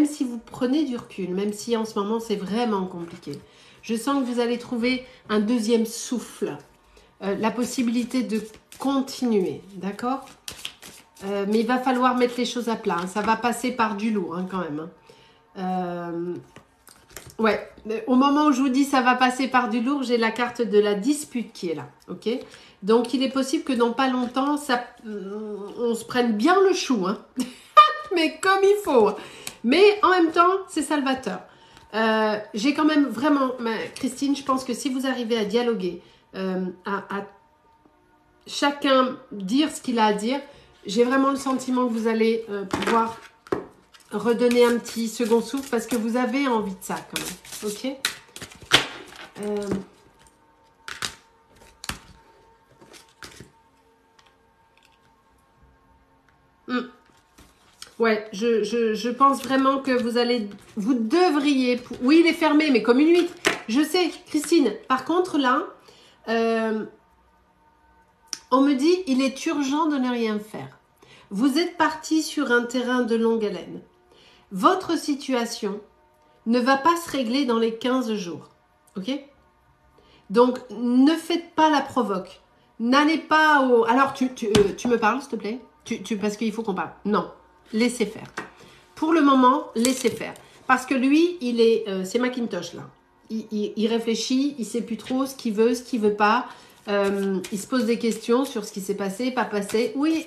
si vous prenez du recul, même si en ce moment c'est vraiment compliqué, je sens que vous allez trouver un deuxième souffle, la possibilité de continuer, d'accord? Mais il va falloir mettre les choses à plat, hein. Ça va passer par du lourd hein, quand même. Ouais, au moment où je vous dis ça va passer par du lourd, j'ai la carte de la dispute qui est là, ok? Donc il est possible que dans pas longtemps, on se prenne bien le chou, hein. Mais comme il faut. Mais en même temps, c'est salvateur. J'ai quand même vraiment, Christine, je pense que si vous arrivez à dialoguer, à chacun dire ce qu'il a à dire, j'ai vraiment le sentiment que vous allez pouvoir redonner un petit second souffle parce que vous avez envie de ça quand même. Ok? Ouais, je pense vraiment que vous devriez... Oui, il est fermé, mais comme une huître. Je sais, Christine. Par contre, là, on me dit, il est urgent de ne rien faire. Vous êtes parti sur un terrain de longue haleine. Votre situation ne va pas se régler dans les 15 jours. Ok? Donc, ne faites pas la provoque. N'allez pas au... Alors, tu me parles, s'il te plaît? Parce qu'il faut qu'on parle. Non. Laissez faire. Pour le moment, laissez faire. Parce que lui, c'est Macintosh là. Il réfléchit, il ne sait plus trop ce qu'il veut, ce qu'il ne veut pas. Il se pose des questions sur ce qui s'est passé, pas passé. Oui,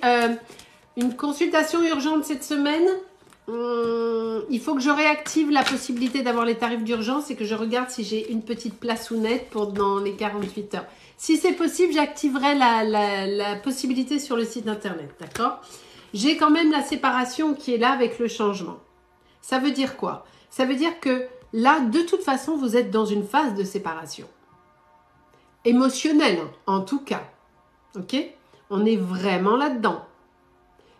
une consultation urgente cette semaine. Il faut que je réactive la possibilité d'avoir les tarifs d'urgence et que je regarde si j'ai une petite place ou nette pour dans les 48 heures. Si c'est possible, j'activerai la possibilité sur le site internet. D'accord ? J'ai quand même la séparation qui est là avec le changement. Ça veut dire quoi? Ça veut dire que là, de toute façon, vous êtes dans une phase de séparation. Émotionnelle, en tout cas. Ok? On est vraiment là-dedans.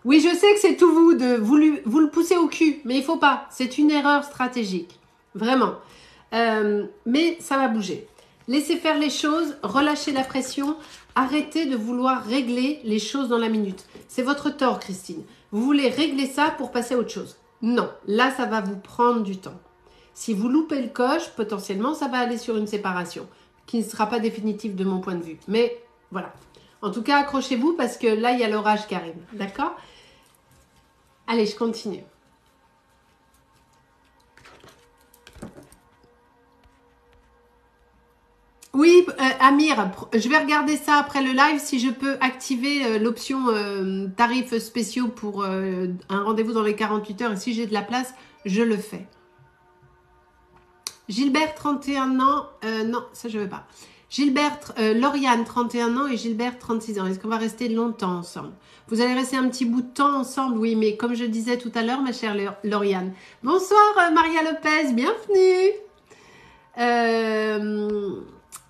Oui, je sais que c'est tout vous, vous le poussez au cul, mais il ne faut pas. C'est une erreur stratégique. Vraiment. Mais ça va bouger. Laissez faire les choses, relâchez la pression, arrêtez de vouloir régler les choses dans la minute. C'est votre tort, Christine. Vous voulez régler ça pour passer à autre chose. Non, là, ça va vous prendre du temps. Si vous loupez le coche, potentiellement, ça va aller sur une séparation, qui ne sera pas définitive de mon point de vue. Mais voilà. En tout cas, accrochez-vous parce que là, il y a l'orage qui arrive. D'accord? Allez, je continue. Oui, Amir, je vais regarder ça après le live si je peux activer l'option tarifs spéciaux pour un rendez-vous dans les 48 heures et si j'ai de la place, je le fais. Gilbert, 31 ans, non, ça je veux pas. Gilbert, Lauriane, 31 ans et Gilbert, 36 ans. Est-ce qu'on va rester longtemps ensemble? Vous allez rester un petit bout de temps ensemble, oui, mais comme je disais tout à l'heure, ma chère Lauriane. Bonsoir Maria Lopez, bienvenue.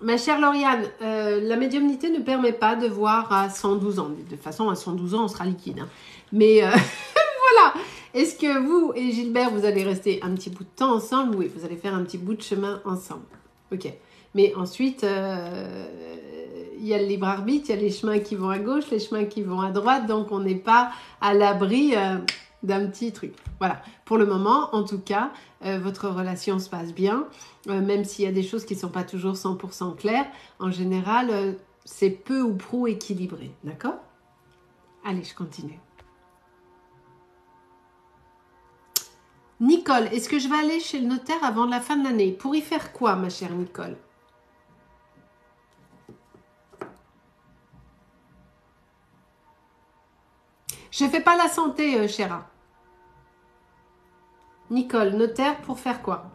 Ma chère Lauriane, la médiumnité ne permet pas de voir à 112 ans. De toute façon, à 112 ans, on sera liquide. Hein. Mais voilà. Est-ce que vous et Gilbert, vous allez rester un petit bout de temps ensemble? Oui, vous allez faire un petit bout de chemin ensemble. Ok. Mais ensuite, il y a le libre arbitre, il y a les chemins qui vont à gauche, les chemins qui vont à droite. Donc, on n'est pas à l'abri d'un petit truc. Voilà. Pour le moment, en tout cas, votre relation se passe bien, même s'il y a des choses qui ne sont pas toujours 100% claires. En général, c'est peu ou prou équilibré. D'accord? Allez, je continue. Nicole, est-ce que je vais aller chez le notaire avant la fin de l'année? Pour y faire quoi, ma chère Nicole? Je ne fais pas la santé, chéra. Nicole, notaire, pour faire quoi?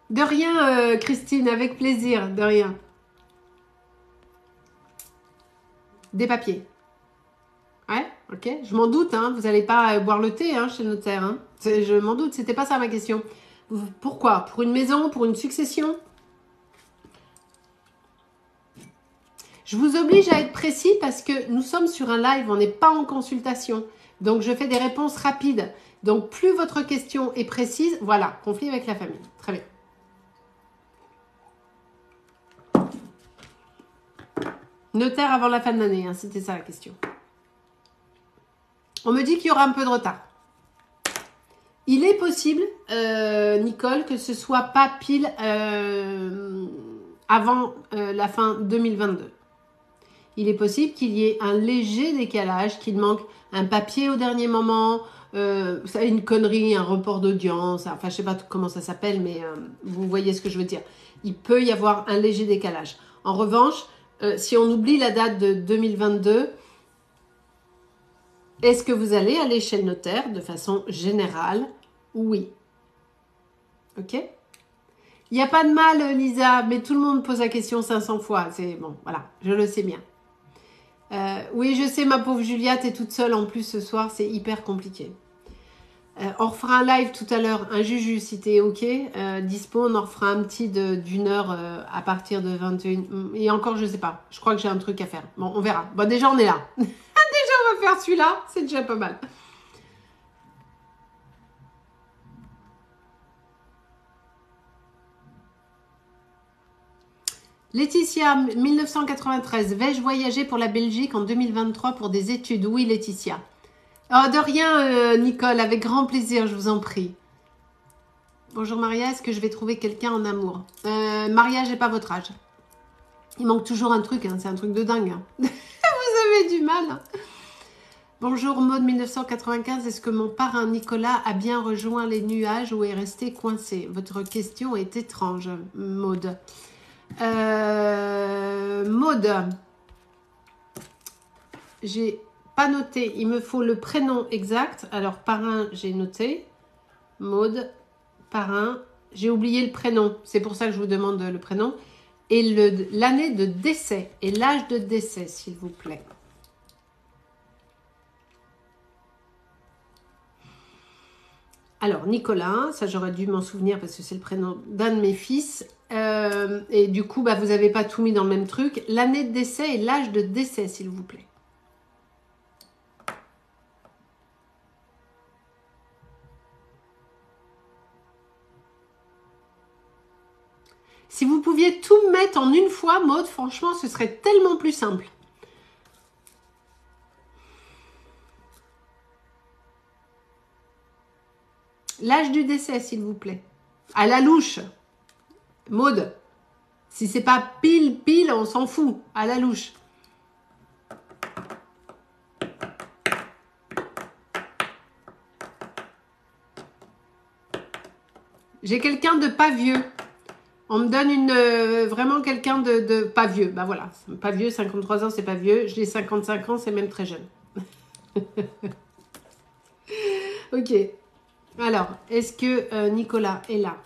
De rien, Christine, avec plaisir, de rien. Des papiers. Ouais, ok. Je m'en doute, hein, vous n'allez pas boire le thé chez le notaire. Hein. Je m'en doute, c'était pas ça ma question. Pourquoi? Pour une maison? Pour une succession? Je vous oblige à être précis parce que nous sommes sur un live, on n'est pas en consultation. Donc, je fais des réponses rapides. Donc, plus votre question est précise, voilà, conflit avec la famille. Très bien. Notaire avant la fin de l'année, hein, c'était ça la question. On me dit qu'il y aura un peu de retard. Il est possible, Nicole, que ce soit pas pile avant la fin 2022. Il est possible qu'il y ait un léger décalage, qu'il manque un papier au dernier moment, ça une connerie, un report d'audience, enfin je sais pas comment ça s'appelle, mais vous voyez ce que je veux dire. Il peut y avoir un léger décalage. En revanche, si on oublie la date de 2022, est-ce que vous allez aller chez le notaire de façon générale? Oui. Ok? Il n'y a pas de mal, Lisa, mais tout le monde pose la question 500 fois. C'est bon, voilà, je le sais bien. Oui, je sais, ma pauvre Julia, t'es toute seule en plus ce soir, c'est hyper compliqué. On refera un live tout à l'heure, un Juju, si t'es ok, dispo, on en refera un petit d'une heure à partir de 21. Et encore, je sais pas, je crois que j'ai un truc à faire. Bon, on verra. Bon, déjà, on est là. Déjà, on va faire celui-là, c'est déjà pas mal. Laetitia, 1993, vais-je voyager pour la Belgique en 2023 pour des études? Oui, Laetitia. Oh, de rien, Nicole, avec grand plaisir, je vous en prie. Bonjour Maria, est-ce que je vais trouver quelqu'un en amour? Maria, j'ai pas votre âge. Il manque toujours un truc, hein, c'est un truc de dingue. Hein. Vous avez du mal. Bonjour Maud, 1995, est-ce que mon parrain Nicolas a bien rejoint les nuages ou est resté coincé? Votre question est étrange, Maud. Maud, j'ai pas noté, il me faut le prénom exact. Alors, parrain, j'ai noté. Maud, parrain, j'ai oublié le prénom. C'est pour ça que je vous demande le prénom. Et l'année de décès et l'âge de décès, s'il vous plaît. Alors, Nicolas, ça j'aurais dû m'en souvenir parce que c'est le prénom d'un de mes fils. Et du coup, bah, vous n'avez pas tout mis dans le même truc. L'année de décès et l'âge de décès, s'il vous plaît. Si vous pouviez tout mettre en une fois, Maud, franchement, ce serait tellement plus simple. L'âge du décès, s'il vous plaît. À la louche. Maud. Si c'est pas pile, on s'en fout. À la louche. J'ai quelqu'un de pas vieux. On me donne vraiment quelqu'un de pas vieux. Bah voilà, pas vieux, 53 ans, c'est pas vieux. J'ai 55 ans, c'est même très jeune. Ok. Alors, est-ce que Nicolas est là?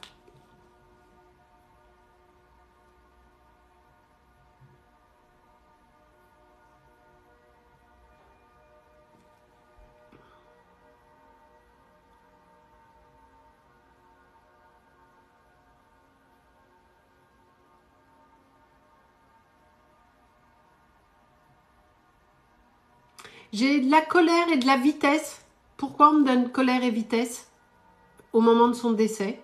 J'ai de la colère et de la vitesse. Pourquoi on me donne colère et vitesse au moment de son décès?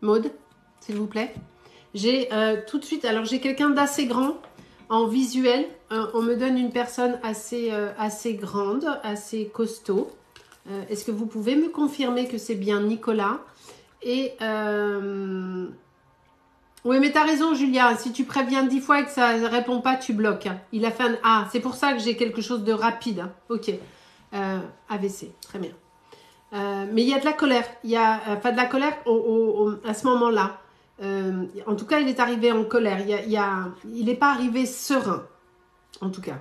Maud, s'il vous plaît. J'ai tout de suite, alors j'ai quelqu'un d'assez grand en visuel. On me donne une personne assez grande, assez costaud. Est-ce que vous pouvez me confirmer que c'est bien Nicolas? Et oui, mais t'as raison, Julia. Si tu préviens 10 fois et que ça ne répond pas, tu bloques. Il a fait un... Ah, c'est pour ça que j'ai quelque chose de rapide. Ok. AVC, très bien. Mais il y a de la colère. Il y a pas de la colère à ce moment-là. En tout cas, il est arrivé en colère. Il n'est pas arrivé serein, en tout cas.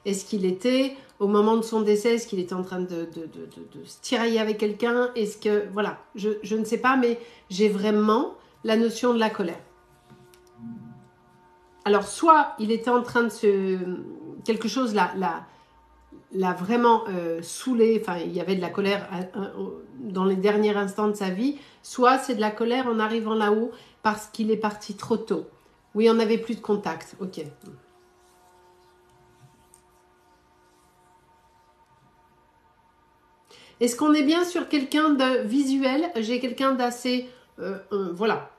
Est-ce qu'il était, au moment de son décès, est-ce qu'il était en train de se tirailler avec quelqu'un? Est-ce que... Voilà, je ne sais pas, mais j'ai vraiment la notion de la colère. Alors, soit il était en train de se... Quelque chose l'a vraiment saoulé, enfin, il y avait de la colère dans les derniers instants de sa vie, soit c'est de la colère en arrivant là-haut parce qu'il est parti trop tôt. Oui, on n'avait plus de contact, ok. Est-ce qu'on est bien sur quelqu'un de visuel? J'ai quelqu'un d'assez... voilà,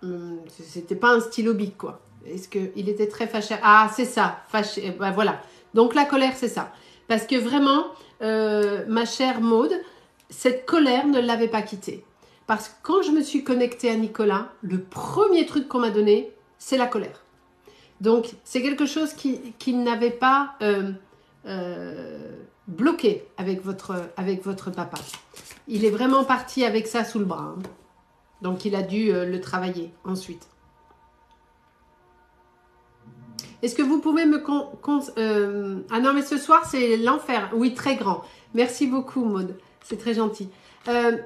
c'était pas un stylo bic, quoi. Est-ce qu'il était très fâché? Ah, c'est ça, fâché, ben voilà. Donc la colère, c'est ça. Parce que vraiment, ma chère Maude, cette colère ne l'avait pas quittée. Parce que quand je me suis connectée à Nicolas, le premier truc qu'on m'a donné, c'est la colère. Donc, c'est quelque chose qui n'avait pas bloqué avec votre papa. Il est vraiment parti avec ça sous le bras. Hein. Donc, il a dû le travailler ensuite. Est-ce que vous pouvez me... Ah non, mais ce soir, c'est l'enfer. Oui, très grand. Merci beaucoup, Maude. C'est très gentil.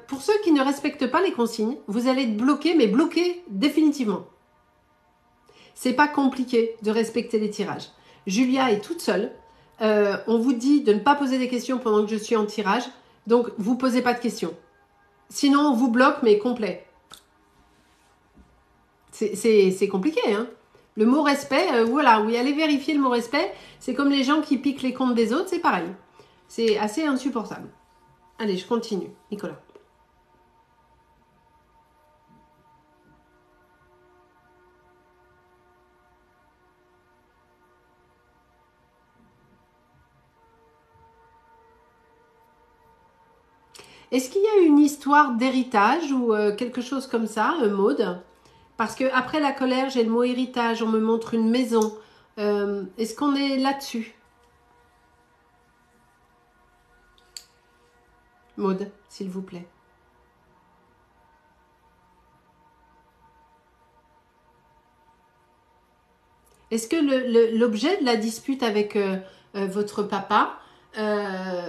Pour ceux qui ne respectent pas les consignes, vous allez être bloqué, mais bloqué définitivement. C'est pas compliqué de respecter les tirages. Julia est toute seule. On vous dit de ne pas poser des questions pendant que je suis en tirage. Donc, vous posez pas de questions. Sinon, on vous bloque, mais complet. C'est compliqué, hein. Le mot respect, voilà, oui, allez vérifier le mot respect. C'est comme les gens qui piquent les comptes des autres, c'est pareil. C'est assez insupportable. Allez, je continue. Nicolas. Est-ce qu'il y a une histoire d'héritage ou quelque chose comme ça, Maude? Parce que après la colère, j'ai le mot héritage, on me montre une maison. Est-ce qu'on est là-dessus? Maude, s'il vous plaît. Est-ce que l'objet de la dispute avec votre papa,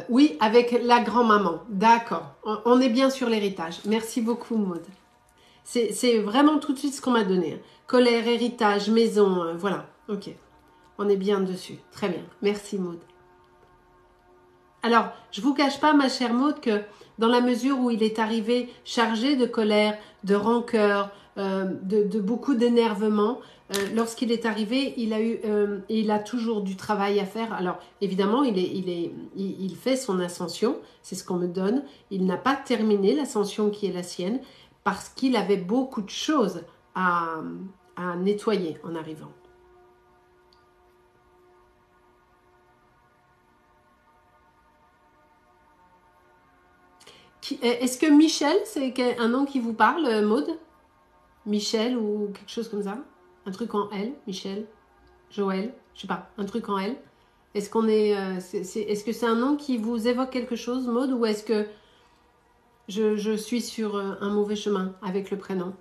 oui, avec la grand-maman, d'accord, on est bien sur l'héritage. Merci beaucoup, Maude. C'est vraiment tout de suite ce qu'on m'a donné. Hein. Colère, héritage, maison, voilà, ok. On est bien dessus, très bien. Merci, Maude. Alors, je ne vous cache pas, ma chère Maude, que dans la mesure où il est arrivé chargé de colère, de rancœur, de beaucoup d'énervement, lorsqu'il est arrivé, il a toujours du travail à faire. Alors, évidemment, il fait son ascension, c'est ce qu'on me donne. Il n'a pas terminé l'ascension qui est la sienne parce qu'il avait beaucoup de choses à nettoyer en arrivant. Est-ce que Michel, c'est un nom qui vous parle, Maude? Michel ou quelque chose comme ça? Un truc en L, Michel, Joël, je sais pas, un truc en L. Est-ce qu'on est, est-ce que c'est un nom qui vous évoque quelque chose, Maude, ou est-ce que je suis sur un mauvais chemin avec le prénom?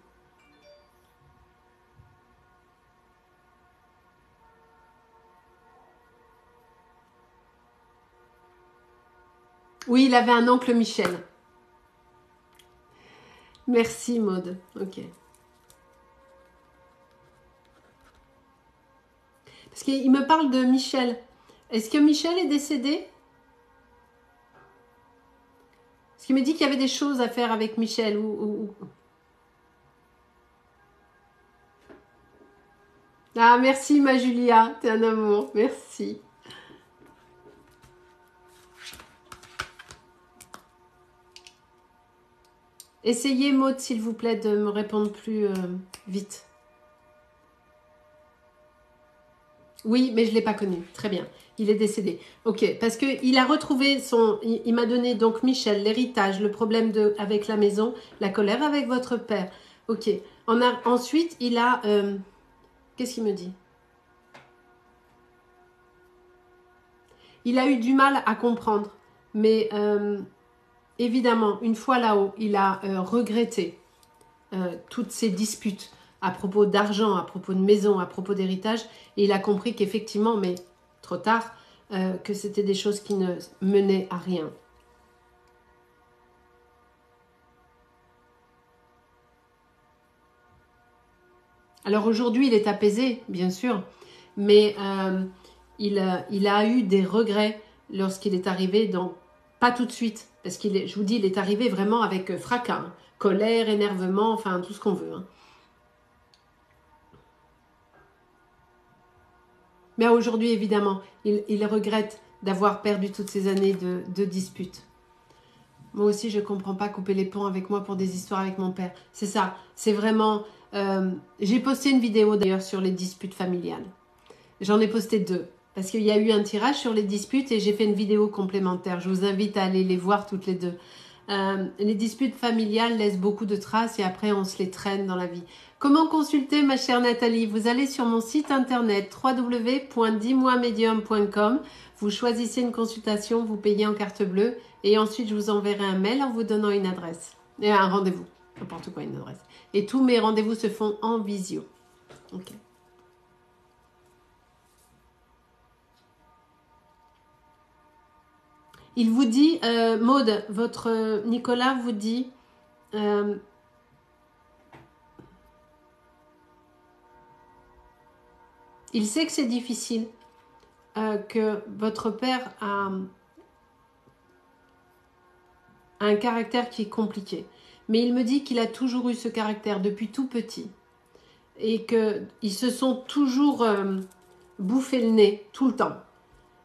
Oui, il avait un oncle Michel. Merci, Maude. Ok. Parce qu'il me parle de Michel. Est-ce que Michel est décédé? Parce qu'il me dit qu'il y avait des choses à faire avec Michel. Ah, merci, ma Julia. T'es un amour. Merci. Essayez, Maud, s'il vous plaît, de me répondre plus vite. Oui, mais je ne l'ai pas connu. Très bien. Il est décédé. Ok, parce qu'il a retrouvé son... Il m'a donné donc Michel, l'héritage, le problème avec la maison, la colère avec votre père. Ok. Ensuite, il a... qu'est-ce qu'il me dit? Il a eu du mal à comprendre. Mais évidemment, une fois là-haut, il a regretté toutes ces disputes à propos d'argent, à propos de maison, à propos d'héritage. Et il a compris qu'effectivement, mais trop tard, que c'était des choses qui ne menaient à rien. Alors aujourd'hui, il est apaisé, bien sûr, mais il a eu des regrets lorsqu'il est arrivé, donc pas tout de suite, parce je vous dis, il est arrivé vraiment avec fracas, hein, colère, énervement, enfin tout ce qu'on veut. Hein. Mais aujourd'hui, évidemment, il regrette d'avoir perdu toutes ces années de disputes. Moi aussi, je ne comprends pas couper les ponts avec moi pour des histoires avec mon père. C'est ça, c'est vraiment... j'ai posté une vidéo d'ailleurs sur les disputes familiales. J'en ai posté 2. Parce qu'il y a eu un tirage sur les disputes et j'ai fait une vidéo complémentaire. Je vous invite à aller les voir toutes les 2. Les disputes familiales laissent beaucoup de traces et après on se les traîne dans la vie. Comment consulter, ma chère Nathalie? Vous allez sur mon site internet www.10moismedium.com. Vous choisissez une consultation, vous payez en carte bleue et ensuite je vous enverrai un mail en vous donnant une adresse. Et un rendez-vous, n'importe quoi, une adresse. Et tous mes rendez-vous se font en visio. Ok. Il vous dit, Maude, votre Nicolas vous dit, il sait que c'est difficile, que votre père a un caractère qui est compliqué. Mais il me dit qu'il a toujours eu ce caractère depuis tout petit. Et qu'ils se sont toujours bouffé le nez, tout le temps.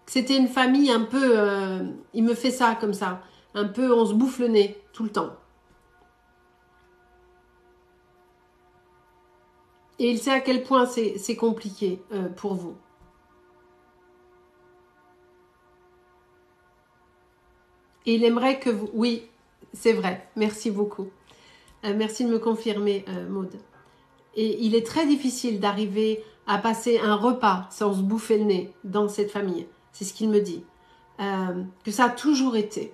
C'était une famille un peu... il me fait ça comme ça. Un peu, on se bouffe le nez, tout le temps. Et il sait à quel point c'est compliqué pour vous. Et il aimerait que vous... Oui, c'est vrai. Merci beaucoup. Merci de me confirmer, Maude. Et il est très difficile d'arriver à passer un repas sans se bouffer le nez dans cette famille. C'est ce qu'il me dit. Que ça a toujours été.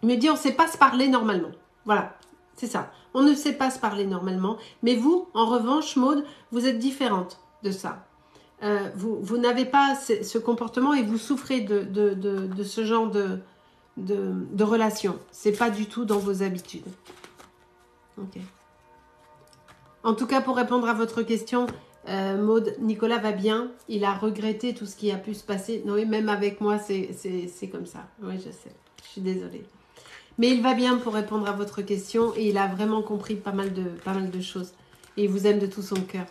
Il me dit, on ne sait pas se parler normalement. Voilà, c'est ça. On ne sait pas se parler normalement. Mais vous, en revanche, Maude, vous êtes différente de ça. Vous n'avez pas ce comportement et vous souffrez de ce genre de relation. C'est pas du tout dans vos habitudes. Ok. En tout cas, pour répondre à votre question, Maude, Nicolas va bien. Il a regretté tout ce qui a pu se passer. Oui, même avec moi, c'est comme ça. Oui, je sais. Je suis désolée. Mais il va bien pour répondre à votre question et il a vraiment compris pas mal de choses. Et il vous aime de tout son cœur.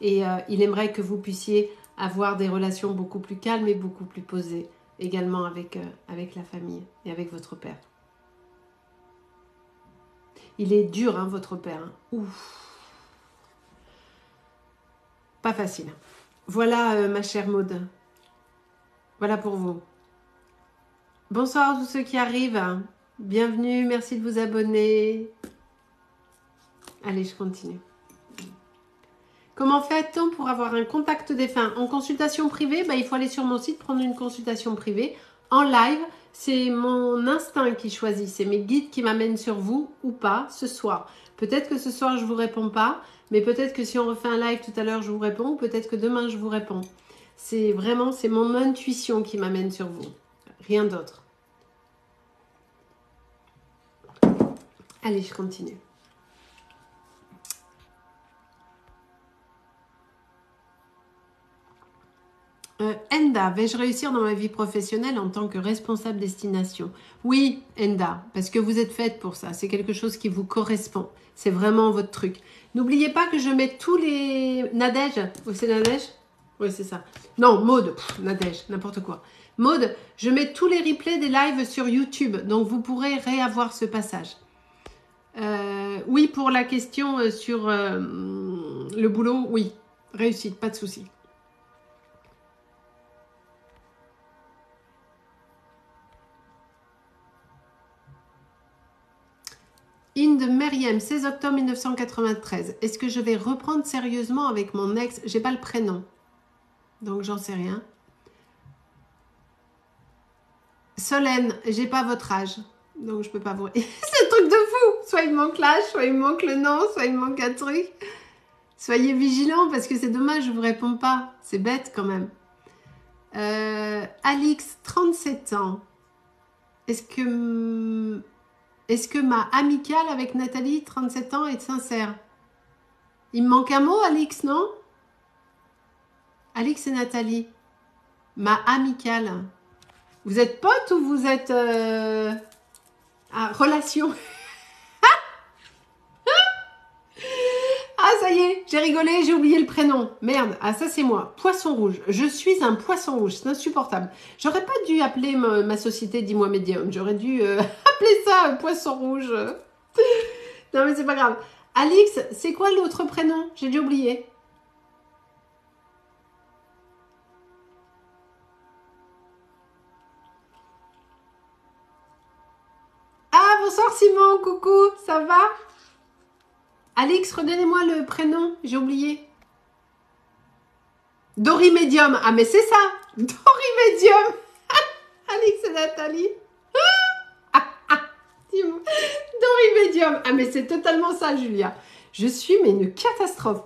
Et il aimerait que vous puissiez avoir des relations beaucoup plus calmes et beaucoup plus posées également avec la famille et avec votre père. Il est dur, hein, votre père. Hein. Ouf. Pas facile. Voilà, ma chère Maude. Voilà pour vous. Bonsoir à tous ceux qui arrivent. Bienvenue, merci de vous abonner. Allez, je continue. Comment fait-on pour avoir un contact défunt? En consultation privée, il faut aller sur mon site, prendre une consultation privée. En live, c'est mon instinct qui choisit. C'est mes guides qui m'amènent sur vous ou pas ce soir. Peut-être que ce soir, je ne vous réponds pas. Mais peut-être que si on refait un live tout à l'heure, je vous réponds. Peut-être que demain, je vous réponds. C'est mon intuition qui m'amène sur vous. Rien d'autre. Allez, je continue. Enda, vais-je réussir dans ma vie professionnelle en tant que responsable destination? Oui, Enda, parce que vous êtes faite pour ça. C'est quelque chose qui vous correspond. C'est vraiment votre truc. N'oubliez pas que je mets tous les... Nadège? Oui, c'est Nadège? Oui, c'est ça. Non, Maude. Nadège, n'importe quoi. Maude, je mets tous les replays des lives sur YouTube. Donc, vous pourrez réavoir ce passage. Oui, pour la question sur le boulot, oui. Réussite, pas de souci. Inde Meriem, 16 octobre 1993. Est-ce que je vais reprendre sérieusement avec mon ex? J'ai pas le prénom, donc j'en sais rien. Solène, j'ai pas votre âge, donc je peux pas vous... C'est un truc de fou. Soit il me manque l'âge, soit il me manque le nom, soit il me manque un truc. Soyez vigilants parce que c'est dommage, je vous réponds pas. C'est bête quand même. Alix, 37 ans. Est-ce que ma amicale avec Nathalie, 37 ans, est sincère? Il me manque un mot, Alix, non? Alix et Nathalie. Ma amicale. Vous êtes potes ou vous êtes... relation? Ah, ça y est, j'ai rigolé, j'ai oublié le prénom. Merde, ah ça c'est moi. Poisson rouge. Je suis un poisson rouge, c'est insupportable. J'aurais pas dû appeler ma société Dis-moi Médium. J'aurais dû appeler ça poisson rouge. Non mais c'est pas grave. Alix, c'est quoi l'autre prénom? J'ai dû oublier. Ah, bonsoir Simon, coucou, ça va? Alix, redonnez-moi le prénom, j'ai oublié. Dory Medium. Ah, mais c'est ça. Dory Medium. Alix et Nathalie. Dory Medium. Ah, mais c'est totalement ça, Julia. Je suis mais une catastrophe.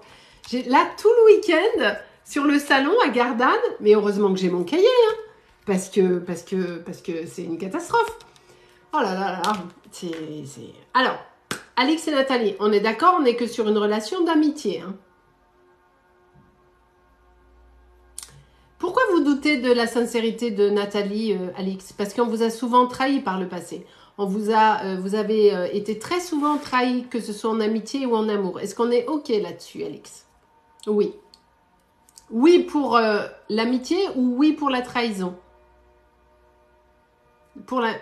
J'ai là tout le week-end sur le salon à Gardanne. Mais heureusement que j'ai mon cahier. Hein, parce que c'est une catastrophe. Oh là là là. C'est... Alors, Alix et Nathalie, on est d'accord, on n'est que sur une relation d'amitié. Hein. Pourquoi vous doutez de la sincérité de Nathalie, Alix? Parce qu'on vous a souvent trahi par le passé. Vous avez été très souvent trahi, que ce soit en amitié ou en amour. Est-ce qu'on est OK là-dessus, Alix? Oui. Oui pour l'amitié ou oui pour la trahison? Pour la...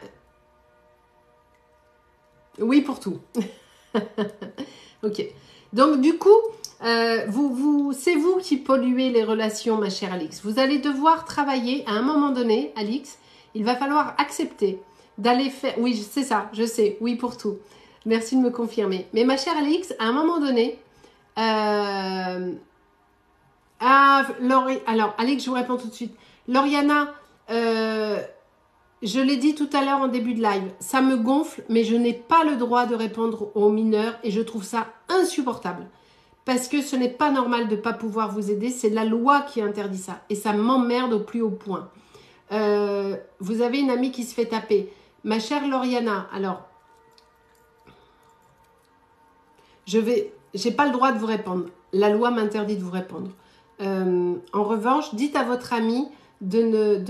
Oui pour tout. Ok. Donc du coup, c'est vous qui polluez les relations, ma chère Alix. Vous allez devoir travailler à un moment donné, Alix. Il va falloir accepter d'aller faire... Oui, c'est ça, je sais. Oui pour tout. Merci de me confirmer. Mais ma chère Alix, à un moment donné... Alors, Alix, je vous réponds tout de suite. Lauriana... Je l'ai dit tout à l'heure en début de live, ça me gonfle, mais je n'ai pas le droit de répondre aux mineurs et je trouve ça insupportable. Parce que ce n'est pas normal de ne pas pouvoir vous aider, c'est la loi qui interdit ça. Et ça m'emmerde au plus haut point. Vous avez une amie qui se fait taper. Ma chère Lauriana, alors, j'ai pas le droit de vous répondre. La loi m'interdit de vous répondre. En revanche, dites à votre amie de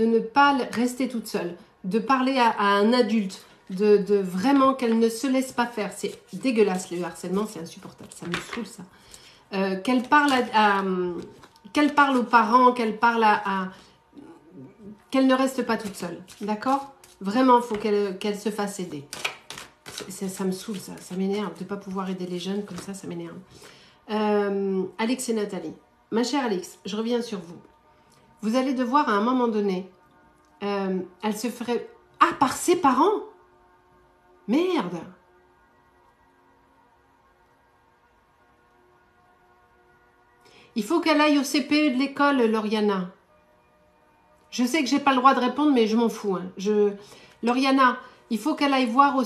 ne pas rester toute seule. De parler à un adulte, de vraiment qu'elle ne se laisse pas faire. C'est dégueulasse, le harcèlement, c'est insupportable, ça me saoule ça. Qu'elle parle qu'elle parle aux parents, qu'elle parle qu'elle ne reste pas toute seule, d'accord? Vraiment, il faut qu'elle se fasse aider. Ça me saoule, ça m'énerve de ne pas pouvoir aider les jeunes comme ça m'énerve. Alix et Nathalie, ma chère Alix, je reviens sur vous. Vous allez devoir à un moment donné... elle se ferait... Ah, par ses parents? Merde! Il faut qu'elle aille au CPE de l'école, Lauriana. Je sais que j'ai pas le droit de répondre, mais je m'en fous. Hein. Lauriana, il faut qu'elle aille voir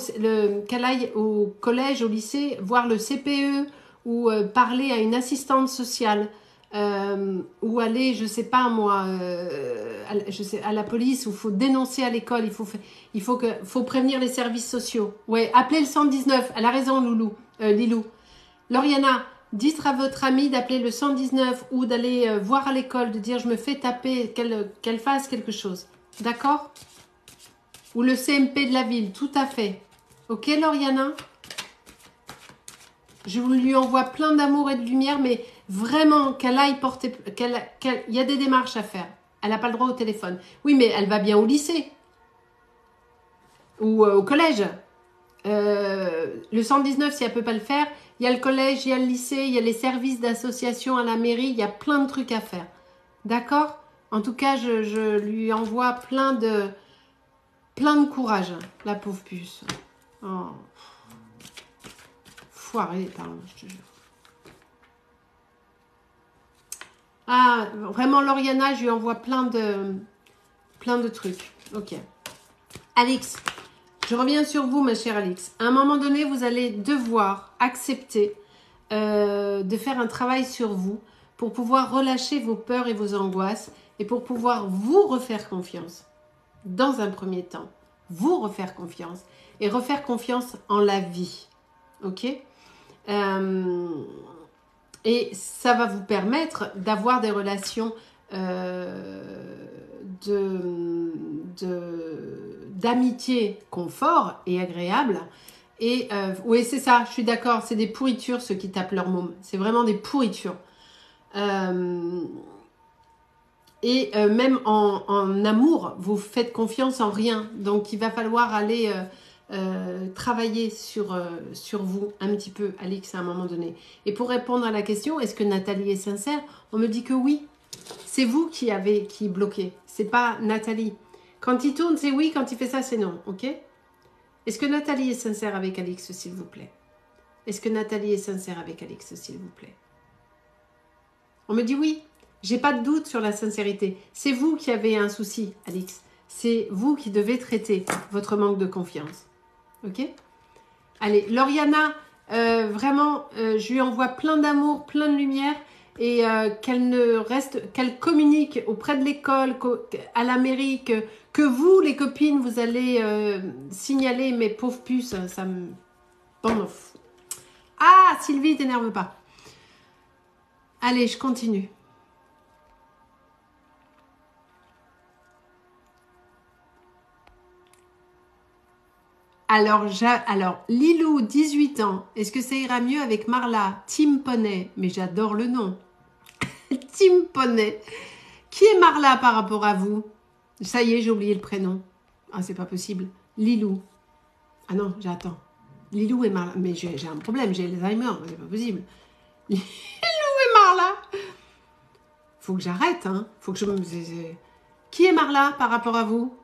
qu'elle aille au collège, au lycée, voir le CPE ou parler à une assistante sociale. Ou aller, je sais pas moi, à la police, ou faut dénoncer à l'école, il faut prévenir les services sociaux. Ouais, appelez le 119, elle a raison Lilou. Lauriana, dites à votre amie d'appeler le 119 ou d'aller voir à l'école, de dire je me fais taper, qu'elle fasse quelque chose. D'accord? Ou le CMP de la ville, tout à fait. Ok Lauriana? Je lui envoie plein d'amour et de lumière, mais vraiment qu'elle aille porter... Il y a des démarches à faire. Elle n'a pas le droit au téléphone. Oui, mais elle va bien au lycée. Ou au collège. Le 119, si elle ne peut pas le faire, Il y a le collège, il y a le lycée, il y a les services d'association à la mairie, il y a plein de trucs à faire. D'accord? En tout cas, je lui envoie plein de courage, la pauvre puce. Oh. Foiré, pardon, je te jure. Ah, vraiment, Lauriana, je lui envoie plein de trucs. Ok. Alix, je reviens sur vous, ma chère Alix. À un moment donné, vous allez devoir accepter de faire un travail sur vous pour pouvoir relâcher vos peurs et vos angoisses et pour pouvoir vous refaire confiance. Dans un premier temps, vous refaire confiance et refaire confiance en la vie. Ok? Et ça va vous permettre d'avoir des relations d'amitié confort et agréable. Et oui, c'est ça, je suis d'accord, c'est des pourritures ceux qui tapent leur môme. C'est vraiment des pourritures. Même en amour, vous faites confiance en rien. Donc, il va falloir aller travailler sur vous un petit peu, Alix, à un moment donné. Et pour répondre à la question, est-ce que Nathalie est sincère? On me dit que oui. C'est vous qui bloquez. C'est pas Nathalie. Quand il tourne, c'est oui. Quand il fait ça, c'est non. Ok? Est-ce que Nathalie est sincère avec Alix, s'il vous plaît? Est-ce que Nathalie est sincère avec Alix, s'il vous plaît? On me dit oui. J'ai pas de doute sur la sincérité. C'est vous qui avez un souci, Alix. C'est vous qui devez traiter votre manque de confiance. Ok? Allez, Lauriana, vraiment, je lui envoie plein d'amour, plein de lumière et qu'elle communique auprès de l'école, à la mairie, que vous, les copines, vous allez signaler mes pauvres puces. Ça me... Bon, ah, Sylvie, t'énerve pas. Allez, je continue. Alors, Lilou, 18 ans, est-ce que ça ira mieux avec Marla? Tim Poney, mais j'adore le nom. Tim Poney. Qui est Marla par rapport à vous? Ça y est, j'ai oublié le prénom. Ah, c'est pas possible. Lilou. Ah non, j'attends. Lilou et Marla. Mais j'ai un problème, j'ai l'Alzheimer, c'est pas possible. Lilou et Marla. Faut que j'arrête, hein. Faut que je me... Qui est Marla par rapport à vous?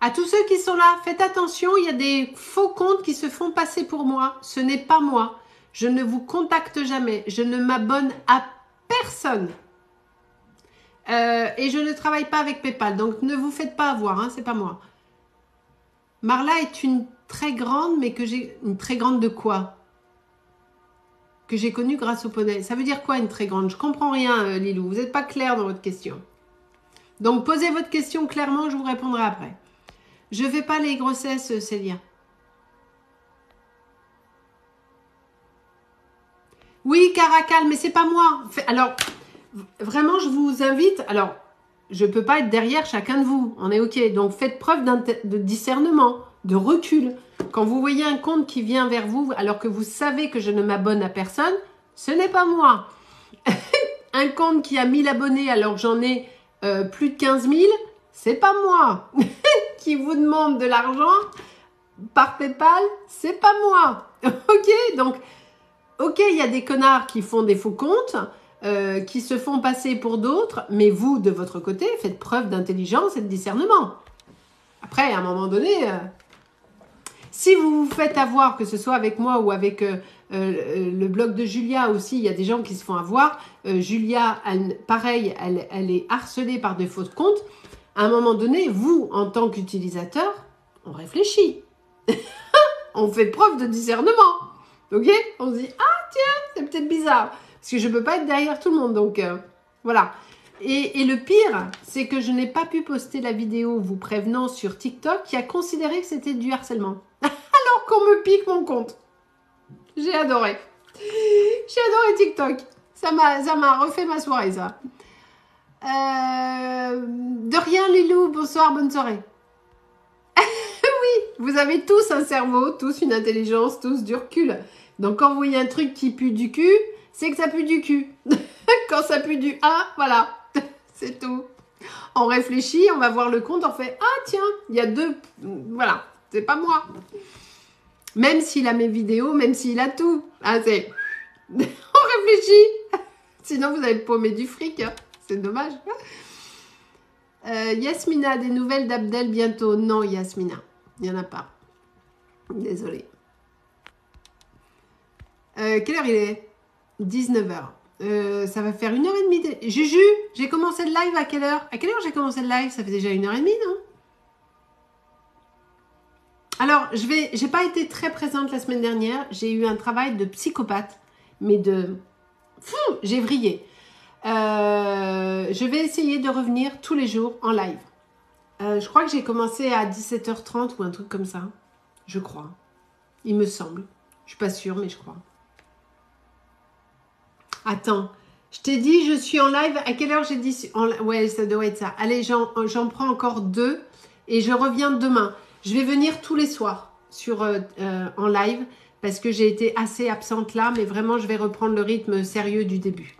À tous ceux qui sont là, faites attention, il y a des faux comptes qui se font passer pour moi. Ce n'est pas moi. Je ne vous contacte jamais. Je ne m'abonne à personne. Et je ne travaille pas avec PayPal. Donc, ne vous faites pas avoir, hein, c'est pas moi. Marla est une très grande, mais que j'ai... Une très grande de quoi? Que j'ai connue grâce au poney. Ça veut dire quoi, une très grande? Je comprends rien, Lilou. Vous n'êtes pas clair dans votre question. Donc, posez votre question clairement, je vous répondrai après. Je ne fais pas les grossesses, Célia. Oui, Caracal, mais c'est pas moi. Alors, vraiment, je vous invite. Alors, je ne peux pas être derrière chacun de vous. On est OK. Donc, faites preuve de discernement, de recul. Quand vous voyez un compte qui vient vers vous, alors que vous savez que je ne m'abonne à personne, ce n'est pas moi. Un compte qui a 1000 abonnés alors que j'en ai plus de 15 000, c'est pas moi. Qui vous demande de l'argent par PayPal, c'est pas moi. Ok, donc, ok, il y a des connards qui font des faux comptes, qui se font passer pour d'autres, mais vous, de votre côté, faites preuve d'intelligence et de discernement. Après, à un moment donné, si vous vous faites avoir, que ce soit avec moi ou avec le blog de Julia aussi, il y a des gens qui se font avoir. Julia, pareil, elle est harcelée par des faux comptes. À un moment donné, vous, en tant qu'utilisateur, on réfléchit. On fait preuve de discernement. Ok? On se dit, ah tiens, c'est peut-être bizarre. Parce que je ne peux pas être derrière tout le monde. Donc, voilà. Et le pire, c'est que je n'ai pas pu poster la vidéo vous prévenant sur TikTok qui a considéré que c'était du harcèlement. Alors qu'on me pique mon compte. J'ai adoré. J'ai adoré TikTok. Ça m'a refait ma soirée, ça. De rien, Lilou. Bonsoir, bonne soirée. Oui, vous avez tous un cerveau, tous une intelligence, tous du recul. Donc, quand vous voyez un truc qui pue du cul, c'est que ça pue du cul. Quand ça pue du A, voilà. C'est tout. On réfléchit, on va voir le compte, on fait « Ah, tiens, il y a deux... » Voilà. C'est pas moi. Même s'il a mes vidéos, même s'il a tout. Ah, c'est... On réfléchit. Sinon, vous allez paumer du fric. Hein. C'est dommage. Yasmina, des nouvelles d'Abdel bientôt? Non, Yasmina. Il n'y en a pas. Désolée. Quelle heure il est? 19h. Ça va faire 1h30. Juju, j'ai commencé le live à quelle heure? À quelle heure j'ai commencé le live? Ça fait déjà 1h30, non? Alors, j'ai pas été très présente la semaine dernière. J'ai eu un travail de psychopathe, mais de... j'ai vrillé. Je vais essayer de revenir tous les jours en live. Je crois que j'ai commencé à 17h30 ou un truc comme ça. Je crois. Il me semble. Je suis pas sûre, mais je crois. Attends. Je t'ai dit, je suis en live. À quelle heure j'ai dit ouais, ça doit être ça. Allez, j'en prends encore 2 et je reviens demain. Je vais venir tous les soirs en live parce que j'ai été assez absente là, mais vraiment, je vais reprendre le rythme sérieux du début.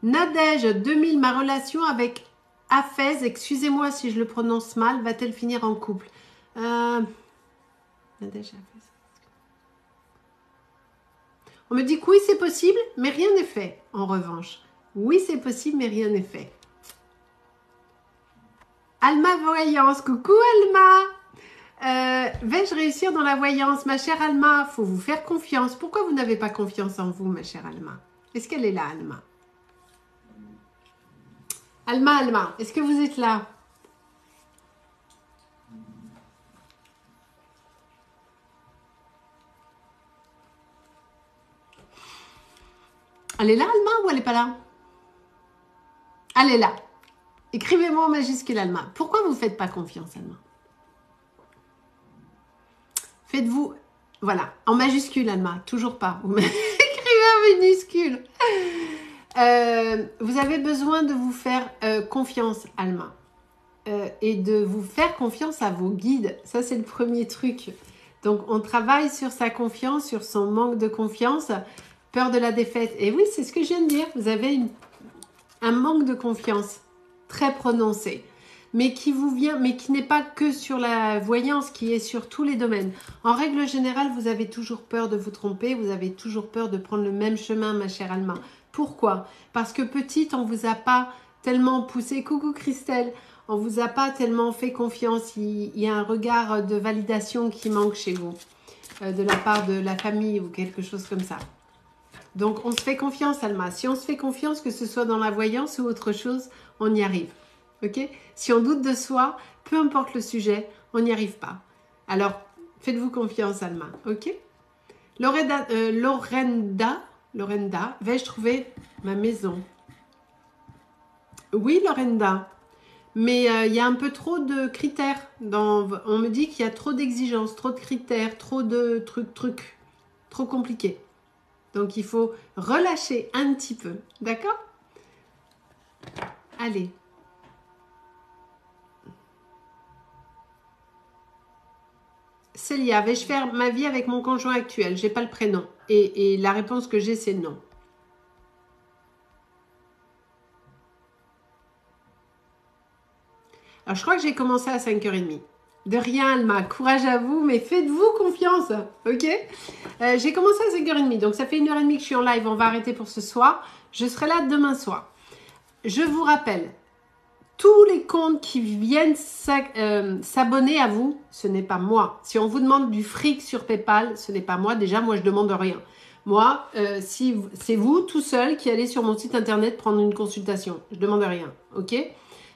Nadège 2000, ma relation avec Hafez, excusez-moi si je le prononce mal, va-t-elle finir en couple? Nadège Hafez. On me dit que oui, c'est possible, mais rien n'est fait, en revanche. Oui, c'est possible, mais rien n'est fait. Alma Voyance, coucou Alma. Vais-je réussir dans la voyance? Ma chère Alma, faut vous faire confiance. Pourquoi vous n'avez pas confiance en vous, ma chère Alma? Est-ce qu'elle est là, Alma? Alma, est-ce que vous êtes là? Elle est là, Alma, ou elle n'est pas là? Elle est là. Écrivez-moi en majuscule, Alma. Pourquoi vous ne faites pas confiance, Alma? Faites-vous... Voilà, en majuscule, Alma. Toujours pas. Vous écrivez en minuscule. Vous avez besoin de vous faire confiance, Alma. Et de vous faire confiance à vos guides. Ça, c'est le premier truc. Donc, on travaille sur sa confiance, sur son manque de confiance, peur de la défaite. Et oui, c'est ce que je viens de dire. Vous avez un manque de confiance très prononcé, mais qui vous vient, mais qui n'est pas que sur la voyance, qui est sur tous les domaines. En règle générale, vous avez toujours peur de vous tromper, vous avez toujours peur de prendre le même chemin, ma chère Alma. Pourquoi? Parce que petite, on vous a pas tellement poussé. Coucou Christelle, on vous a pas tellement fait confiance. Il y a un regard de validation qui manque chez vous, de la part de la famille ou quelque chose comme ça. Donc, on se fait confiance, Alma. Si on se fait confiance, que ce soit dans la voyance ou autre chose, on y arrive. Ok? Si on doute de soi, peu importe le sujet, on n'y arrive pas. Alors, faites-vous confiance, Alma. Ok? Lorenda, vais-je trouver ma maison? Oui, Lorenda. Mais il y a un peu trop de critères. On me dit qu'il y a trop d'exigences, trop de critères, trop de trucs. Trop compliqués. Donc, il faut relâcher un petit peu. D'accord? Allez. Célia, vais-je faire ma vie avec mon conjoint actuel? J'ai pas le prénom. Et la réponse que j'ai, c'est non. Alors, je crois que j'ai commencé à 5h30. De rien, Alma. Courage à vous, mais faites-vous confiance. Ok? J'ai commencé à 5h30. Donc, ça fait 1h30 que je suis en live. On va arrêter pour ce soir. Je serai là demain soir. Je vous rappelle, tous les comptes qui viennent s'abonner à vous, ce n'est pas moi. Si on vous demande du fric sur PayPal, ce n'est pas moi. Déjà, moi, je demande rien. Moi, si c'est vous tout seul qui allez sur mon site internet prendre une consultation. Je demande rien. Ok?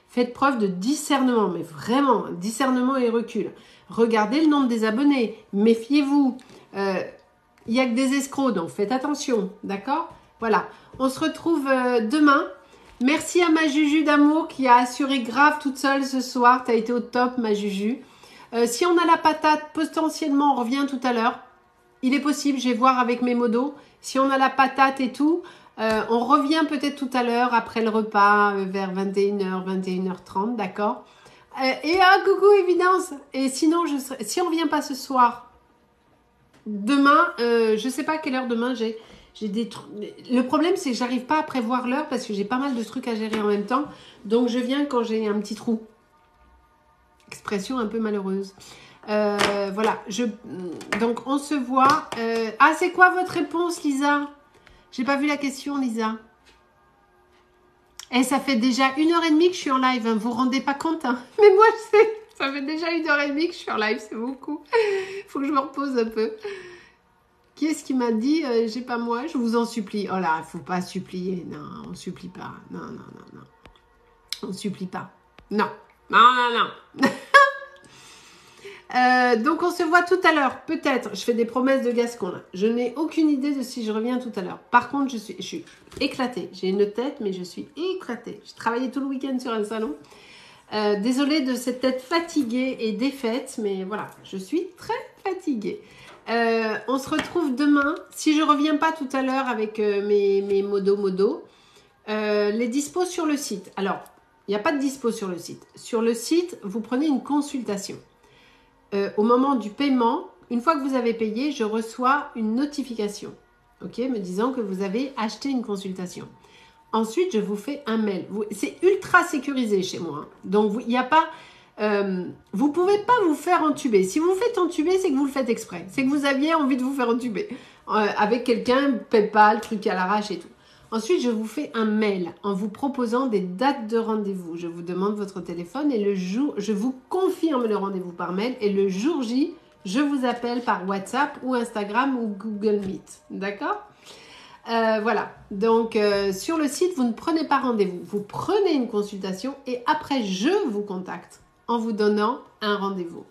Faites preuve de discernement, mais vraiment, discernement et recul. Regardez le nombre des abonnés. Méfiez-vous. Il n'y a que des escrocs, donc faites attention. D'accord? Voilà. On se retrouve demain. Merci à ma Juju d'amour qui a assuré grave toute seule ce soir. Tu as été au top, ma Juju. Si on a la patate, potentiellement, on revient tout à l'heure. Il est possible, je vais voir avec mes modos. Si on a la patate et tout, on revient peut-être tout à l'heure après le repas, vers 21h, 21h30, d'accord? Et coucou, évidence. Et sinon, si on ne vient pas ce soir, demain, je ne sais pas à quelle heure demain j'ai des trucs. Le problème, c'est que j'arrive pas à prévoir l'heure parce que j'ai pas mal de trucs à gérer en même temps. Donc, je viens quand j'ai un petit trou. Expression un peu malheureuse. Voilà, donc on se voit. Ah, c'est quoi votre réponse, Lisa? J'ai pas vu la question, Lisa. Et ça fait déjà 1h30 que je suis en live, hein. Vous vous rendez pas compte, hein. Mais moi, je sais, ça fait déjà 1h30 que je suis en live, c'est beaucoup. Faut que je me repose un peu. Qui est-ce qui m'a dit j'ai pas moi, je vous en supplie. Oh là, faut pas supplier. Non, on supplie pas. Non, non, non, non. On supplie pas. Non. Non, non, non. Donc on se voit tout à l'heure, peut-être. Je fais des promesses de Gascon là. Je n'ai aucune idée de si je reviens tout à l'heure. Par contre, je suis éclatée. J'ai une tête, mais je suis éclatée. J'ai travaillé tout le week-end sur un salon. Désolée de cette tête fatiguée et défaite, mais voilà, je suis très fatiguée. On se retrouve demain. Si je reviens pas tout à l'heure avec mes modo, les dispos sur le site. Alors, il n'y a pas de dispo sur le site. Sur le site, vous prenez une consultation. Au moment du paiement, une fois que vous avez payé, je reçois une notification, ok, me disant que vous avez acheté une consultation. Ensuite, je vous fais un mail. C'est ultra sécurisé chez moi, hein. Donc il n'y a pas, vous pouvez pas vous faire entuber. Si vous vous faites entuber, c'est que vous le faites exprès. C'est que vous aviez envie de vous faire entuber avec quelqu'un, PayPal, truc à l'arrache et tout. Ensuite, je vous fais un mail en vous proposant des dates de rendez-vous. Je vous demande votre téléphone et le jour, je vous confirme le rendez-vous par mail et le jour J, je vous appelle par WhatsApp ou Instagram ou Google Meet. D'accord ? Voilà. Donc, sur le site, vous ne prenez pas rendez-vous. Vous prenez une consultation et après, je vous contacte en vous donnant un rendez-vous.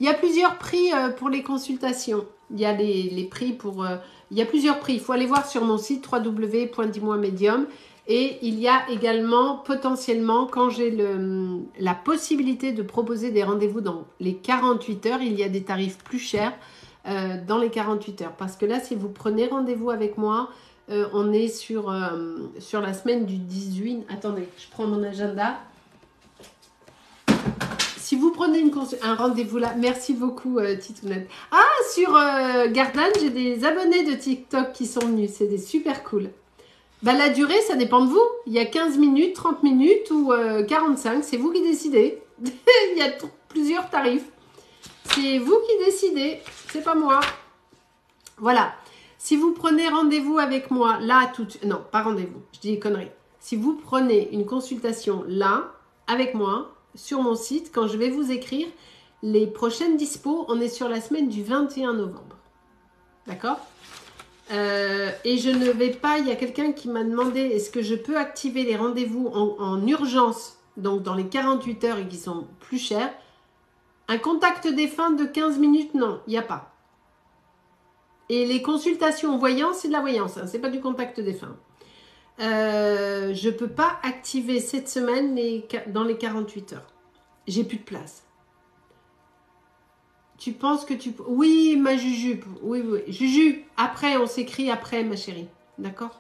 Il y a plusieurs prix pour les consultations. Il y a les prix pour... il y a plusieurs prix. Il faut aller voir sur mon site www.dis-moi-medium. Et il y a également potentiellement, quand j'ai la possibilité de proposer des rendez-vous dans les 48 heures, il y a des tarifs plus chers dans les 48 heures. Parce que là, si vous prenez rendez-vous avec moi, on est sur la semaine du 18... Attendez, je prends mon agenda. Si vous prenez un rendez-vous là, merci beaucoup Titounette. Ah, sur Gardan, j'ai des abonnés de TikTok qui sont venus, c'est des super cool. Bah, la durée, ça dépend de vous. Il y a 15 minutes, 30 minutes ou 45, c'est vous qui décidez. Il y a plusieurs tarifs. C'est vous qui décidez, c'est pas moi. Voilà. Si vous prenez rendez-vous avec moi, là, non, pas rendez-vous, je dis des conneries. Si vous prenez une consultation là, avec moi, sur mon site, quand je vais vous écrire les prochaines dispos, on est sur la semaine du 21 novembre. D'accord ? Et je ne vais pas, il y a quelqu'un qui m'a demandé est-ce que je peux activer les rendez-vous en urgence, donc dans les 48 heures et qui sont plus chers. Un contact défunt de 15 minutes, non, il n'y a pas. Et les consultations voyance, c'est de la voyance, hein, c'est pas du contact défunt. Je ne peux pas activer cette semaine dans les 48 heures. J'ai plus de place. Tu penses que tu... Oui, ma Juju. Oui, oui. Juju, après, on s'écrit après, ma chérie. D'accord ?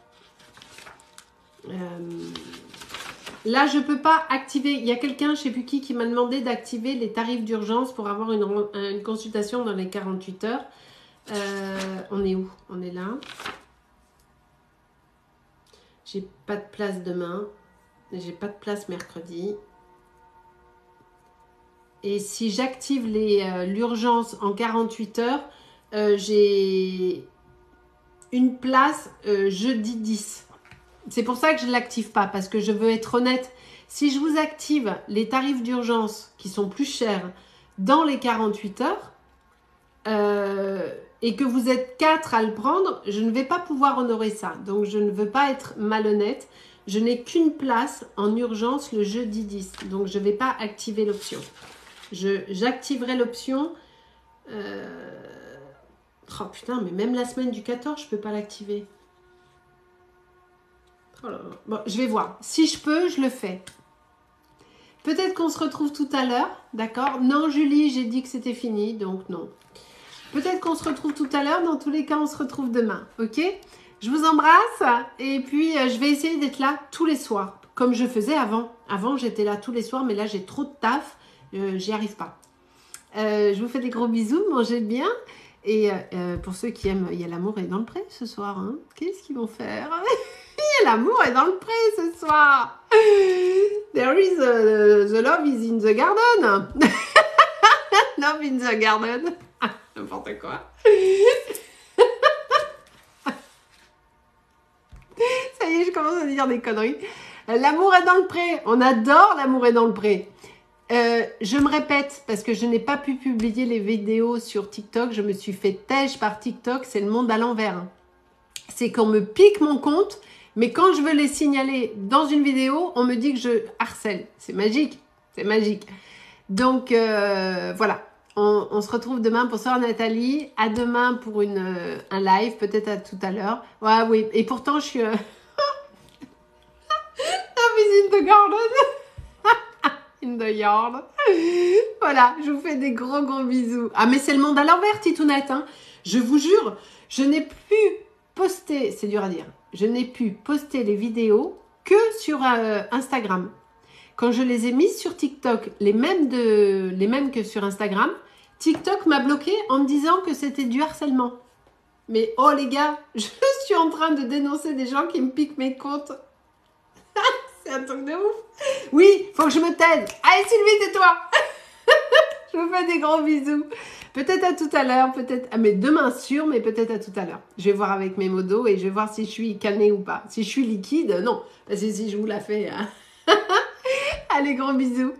Là, je ne peux pas activer... Il y a quelqu'un, je ne sais plus qui m'a demandé d'activer les tarifs d'urgence pour avoir une consultation dans les 48 heures. On est où ? On est là. J'ai pas de place demain. J'ai pas de place mercredi. Et si j'active l'urgence en 48 heures, j'ai une place jeudi 10. C'est pour ça que je ne l'active pas, parce que je veux être honnête. Si je vous active les tarifs d'urgence qui sont plus chers dans les 48 heures, et que vous êtes 4 à le prendre, je ne vais pas pouvoir honorer ça. Donc, je ne veux pas être malhonnête. Je n'ai qu'une place en urgence le jeudi 10. Donc, je ne vais pas activer l'option. J'activerai l'option... Oh putain, mais même la semaine du 14, je ne peux pas l'activer. Oh là là. Bon, je vais voir. Si je peux, je le fais. Peut-être qu'on se retrouve tout à l'heure, d'accord? Non, Julie, j'ai dit que c'était fini, donc non. Peut-être qu'on se retrouve tout à l'heure. Dans tous les cas, on se retrouve demain, ok? Je vous embrasse et puis je vais essayer d'être là tous les soirs, comme je faisais avant. Avant, j'étais là tous les soirs, mais là, j'ai trop de taf. J'y arrive pas. Je vous fais des gros bisous, mangez bien. Et pour ceux qui aiment, il y a l'amour est dans le pré ce soir. Hein. Qu'est-ce qu'ils vont faire? L'amour est dans le pré ce soir. There is the love is in the garden. Love in the garden. N'importe quoi. Ça y est, je commence à dire des conneries. L'amour est dans le pré. On adore l'amour est dans le pré. Je me répète, parce que je n'ai pas pu publier les vidéos sur TikTok. Je me suis fait têche par TikTok. C'est le monde à l'envers. C'est qu'on me pique mon compte, mais quand je veux les signaler dans une vidéo, on me dit que je harcèle. C'est magique. C'est magique. Donc, voilà. On se retrouve demain. Bonsoir Nathalie. À demain pour un live. Peut-être à tout à l'heure. Ouais, oui. Et pourtant, je suis... in the garden. In the yard. Voilà, je vous fais des gros bisous. Ah, mais c'est le monde à l'envers, Titounette. Hein. Je vous jure, je n'ai pu poster, c'est dur à dire, je n'ai pu poster les vidéos que sur Instagram. Quand je les ai mises sur TikTok, les mêmes que sur Instagram, TikTok m'a bloqué en me disant que c'était du harcèlement. Mais oh les gars, je suis en train de dénoncer des gens qui me piquent mes comptes. C'est un truc de ouf. Oui, faut que je me taise. Allez Sylvie, tais-toi. Je vous fais des gros bisous. Peut-être à tout à l'heure, peut-être... Ah, mais demain sûr, mais peut-être à tout à l'heure. Je vais voir avec mes modos et je vais voir si je suis cannée ou pas. Si je suis liquide, non. Parce que si je vous la fais... Allez, gros bisous.